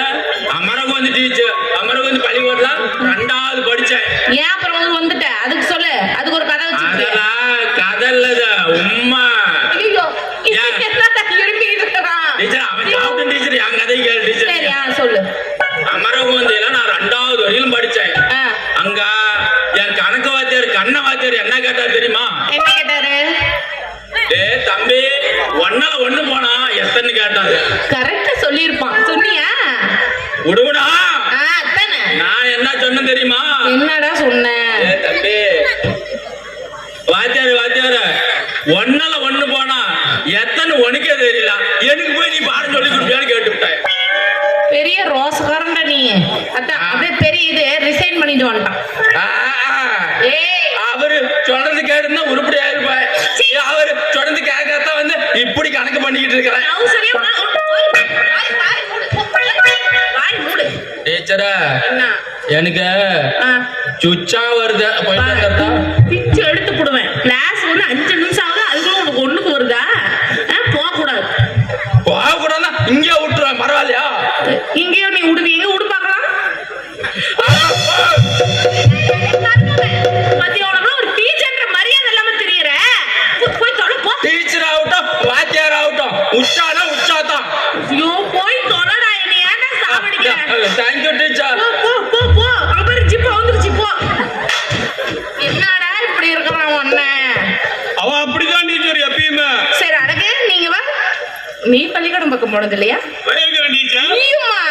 அமரவந்தி டீச்சர் அமரவந்தி பள்ளிக்கூடத்துல 2வது படிச்சேன். ஏன் அப்புறம் வந்துட்ட? அதுக்கு சொல்லு, அதுக்கு ஒரு கதை வச்சு. அதெல்லாம் கதை இல்ல, உம்மா. ஐயோ, இரும்பிக்கிட்டு இருக்கான். டீச்சர் அவன் சாப்பிட்டு டீச்சர் என் கதை கேளு டீச்சர். சரியா சொல்லு. அமரவந்தியில நான் 2வது வரையிலும் படிச்சேன். அங்க என் கணக்கு வாத்தியார் கண்ண வாத்தியார் என்ன கேட்டார் தெரியுமா? என்ன கேட்டாரு? தம்பி, 1ல 1 போனா எத்தனை கேட்டாரு. கரெக்டா சொல்லிருப்பான். சொன்னியா? விடுவடா. அதானே. நான் என்ன சொன்னேன் தெரியுமா? என்னடா சொன்ன? தம்பி, வாத்தியார் 1ல 1 போனா எத்தனை உனக்கே தெரியல, எனக்கு போய் நீ பாடம் சொல்லி கொடுப்பியான்னு கேட்டுவிட்டேன். பெரிய ரோசக்காரன்டா நீ. அதான் அப்படியே பெரிய இது ரிசைன் பண்ணிட்டு வந்துட்டான். அவரு சொல்றது கேட்டுன்னா உருப்படியா இருப்பாய். அவரு சொல்றது கேட்கத்தான் வந்து இப்படி கணக்கு பண்ணிக்கிட்டு இருக்கிறேன். டீச்சரா, எனக்கு சுச்சா வருது. பிச்சு எடுத்து போடுவேன். கிளாஸ் வந்து 5 நிமிஷம் ஆகுது, அதுக்குள்ள உனக்கு ஒண்ணுக்கு வருதா? போக கூடாது. போக கூடாதுன்னா இங்கே விட்டுருவேன், பரவாயில்லையா? இங்கேயும் நீ விடுவி. எங்க விடு பாக்கலாம். ஒரு டீச்சர் மரியாதை இல்லாம தெரியற. போய் தொலை போ. டீச்சர் ஆகட்டும் வாத்தியார் ஆகட்டும் உச்சானா உச்சாதான். ஐயோ, போய் தொலைடா. என்ன ஏன்டா சாவடிக்கிற? Thank you teacher. போ போ போ. அப்புறம் ஜிப்பா வந்துருச்சு. போ. என்னடா இப்படி இருக்கிறான் ஒண்ணு? அவன் அப்படிதான் டீச்சர் எப்பயுமே. சரி, அடக்கு. நீங்க வா. நீ பள்ளிக்கூடம் பக்கம் போனது இல்லையா? நீயுமா?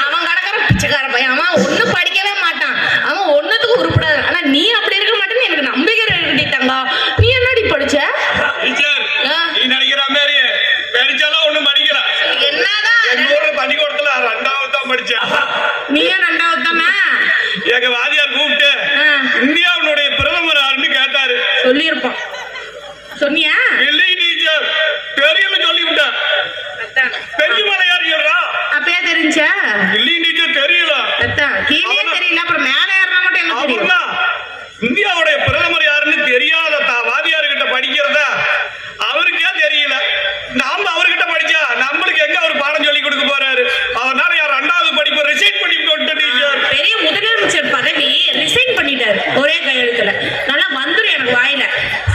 அவன் கடற்கரை பிச்சைக்கார பையன். அவன் ஒண்ணும் படிக்கவே மாட்டான். அவன் ஒண்ணுத்துக்கு உருப்படாது. ஆனா நீ அப்படி இருக்க மாட்டேன்னு எனக்கு நம்பிக்கை இருக்கு தங்கா. நீ என்னடி படிச்ச? நீ நினைக்கிற மாதிரி படிச்சாலும் ஒண்ணும் படிக்கல. என்னதான் பள்ளிக்கூடத்துல 2வது தான் படிச்சேன். நீயும் 2வது தானா? எங்க வாதியார் கூப்பிட்டு இந்தியாவுடைய பிரதமர் யாருன்னு கேட்டாரு. சொல்லியிருப்பான். சொன்னியா? இல்லை டீச்சர், தெரியல சொல்லிவிட்டேன். பெரியமலை யார் சொல்றா? அப்பயே தெரிஞ்சா? இல்லை டீச்சர், தெரியல. கீழே தெரியல, அப்புறம் மேல ஏறினா மட்டும் என்ன தெரியும்? இந்தியாவுடைய பிரதமர் யாருன்னு தெரியாத வாதியார் கிட்ட படிக்கிறத அவருக்கே தெரியல. நாம அவர்கிட்ட படிச்சா நம்மளுக்கு எங்க அவர் பாடம் சொல்லி கொடுக்க போறாரு? அதனால யார் 2வது படிப்பு ரிசைன் பண்ணி விட்டு டீச்சர். பெரிய முதலமைச்சர் பதவி ரிசைன் பண்ணிட்டாரு ஒரே கையெழுத்துல. நல்லா வந்துரும் எனக்கு வாயில.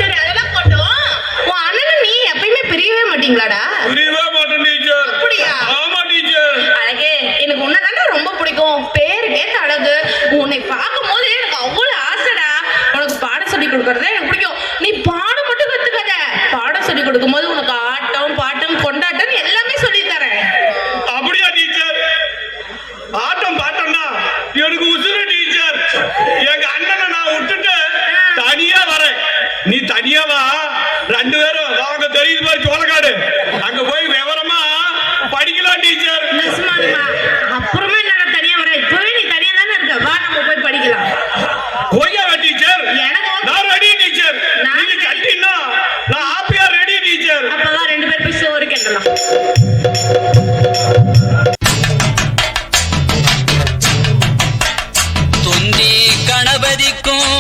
சரி, அதெல்லாம் போட்டோம். உன் அண்ணன் நீ எப்பயுமே பிரியவே மாட்டீங்களாடா? புரியவே மாட்டேன் டீச்சர். அப்படியா? ஆமா டீச்சர். அழகே, எனக்கு உன்னதாண்டா ரொம்ப பிடிக்கும். பேரு கேட்ட அழகு. உன்னை பார்க்கும் போது எனக்கு அவ்வளவு ஆசைடா. உனக்கு பாடம் சொல்லி கொடுக்கறதே எனக்கு பிடிக்கும். நீ பாடம் மட்டும் கத்துக்காத. பாடம் சொல்லி கொடுக்கும் போது உனக்கு ஆட்டம் பாட்டம் கொண்டாட்டம் எல்லாமே சொல்லி தரேன். அப்படியா டீச்சர்? ஆட்டம் பாட்டம்னா எனக்கு உசுறு டீச்சர். எங்க அண்ணனை நான் விட்டுட்டு தனியா வரேன். நீ தனியா வா. 2 பேரும் அவங்க தெரியுது மாதிரி சோளக்காடு அங்க போய் விவரமா படிக்கலாம் டீச்சர். அப்புறமா என்னடா தனியா வர? இப்பவே நீ தனியா தானே இருக்க. வா, நம்ம போய் படிக்கலாம். ஓகேவா டீச்சர்? நான் ரெடி டீச்சர். நீங்க கட்டினா நான் ஹாப்பியா ரெடி டீச்சர். அப்பதான் 2 பேர் போய் சோறு கேட்டலாம். தொந்தி கணபதிக்கும்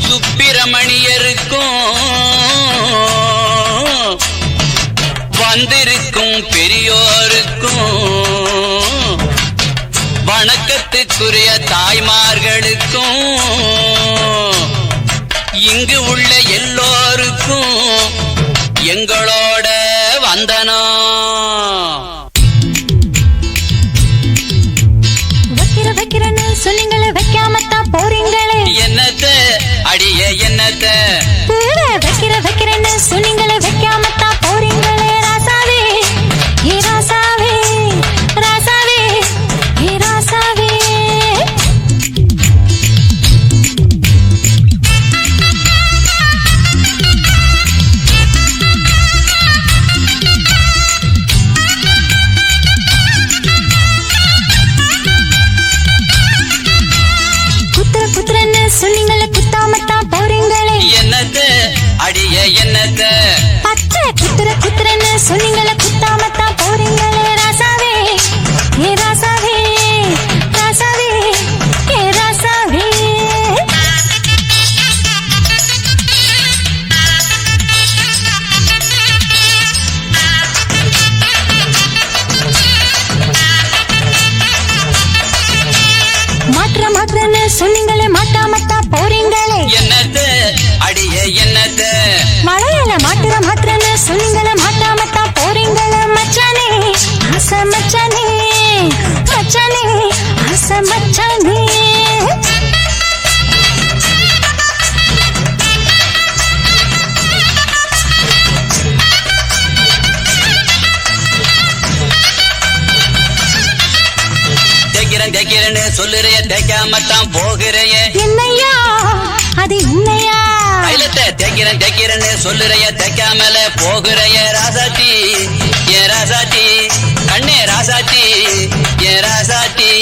சுப்பிரமணியருக்கும் வந்திருக்கும் பெரியோருக்கும் வணக்கத்துக்குரிய தாய்மார்களுக்கும் இங்கு உள்ள எல்லோருக்கும் எங்களோட வந்தனம். வைக்கிறேன்னு சொன்னீங்களே வைக்காமத்தான் போறீங்களே என்னத்த அடிய என்னத்த வைக்கிறேன்னு சொன்னீங்களே வைக்காமத்தான் போறீங்களே ராசாவே ஏ ராசாவே ராசாவே ஏ ராசாவே புத்திரன்னு சொன்னீங்களே குத்தாமத்தான் போறீங்களே என்னத்த அடிய என்னத்த பச்சை குத்துறன்னு சொன்னீங்களே குத்தாமத்தான் போறீங்களே ராசாவே ஏ ராசாவே ராசாவே ஏ ராசாவே மாற்றன்னு சொன்னீங்களே மாட்டாமத்தான் போறீங்களே என்னத்த அடிய என்னத்த மழையில மாற்றன்னு சொன்னீங்களே மாட்டாமத்தான் போறீங்களே மச்சானே ஆசை மச்சானே மச்சானே ஆசை மச்சானே தைக்கிறேன்னு சொல்லுறைய தைக்காமத்தான் போகிறைய என்னையா அது என்னையா தைலத்தை தைக்கிறேன்னு சொல்லுறைய தைக்காமல போகிறைய ராசாத்தி என் ராசாத்தி கண்ணே ராசாத்தி என் ராசாத்தி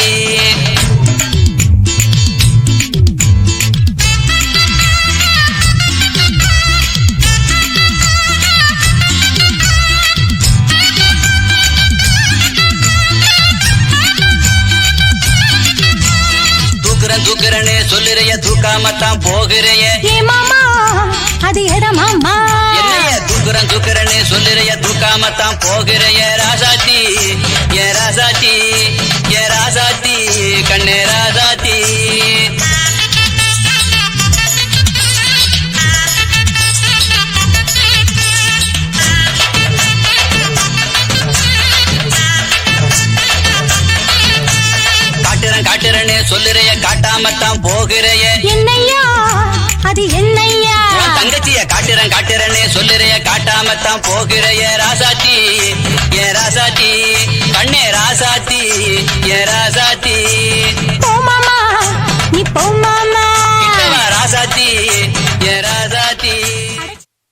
தூக்குறேன்னு சொல்லுறைய தூக்காமத்தான் போகிறைய ஏ மாமா அது எட மாமா என்னைய தூக்குறேன்னு சொல்லுறைய தூக்காமத்தான் போகிறைய ராசாத்தி என் ராசாத்தி என் ராசாத்தி கண்ணே ராசாத்தி காட்டுறேன்னு சொல்லுறைய காட்டாமத்தான் போகிறைய என்னையா அது என்னையா தங்கச்சிய காட்டுறேன்னு சொல்லுறைய காட்டாமத்தான் போகிறைய ராசாத்தி என் ராசாத்தி கண்ணே ராசாத்தி என் ராசாத்தி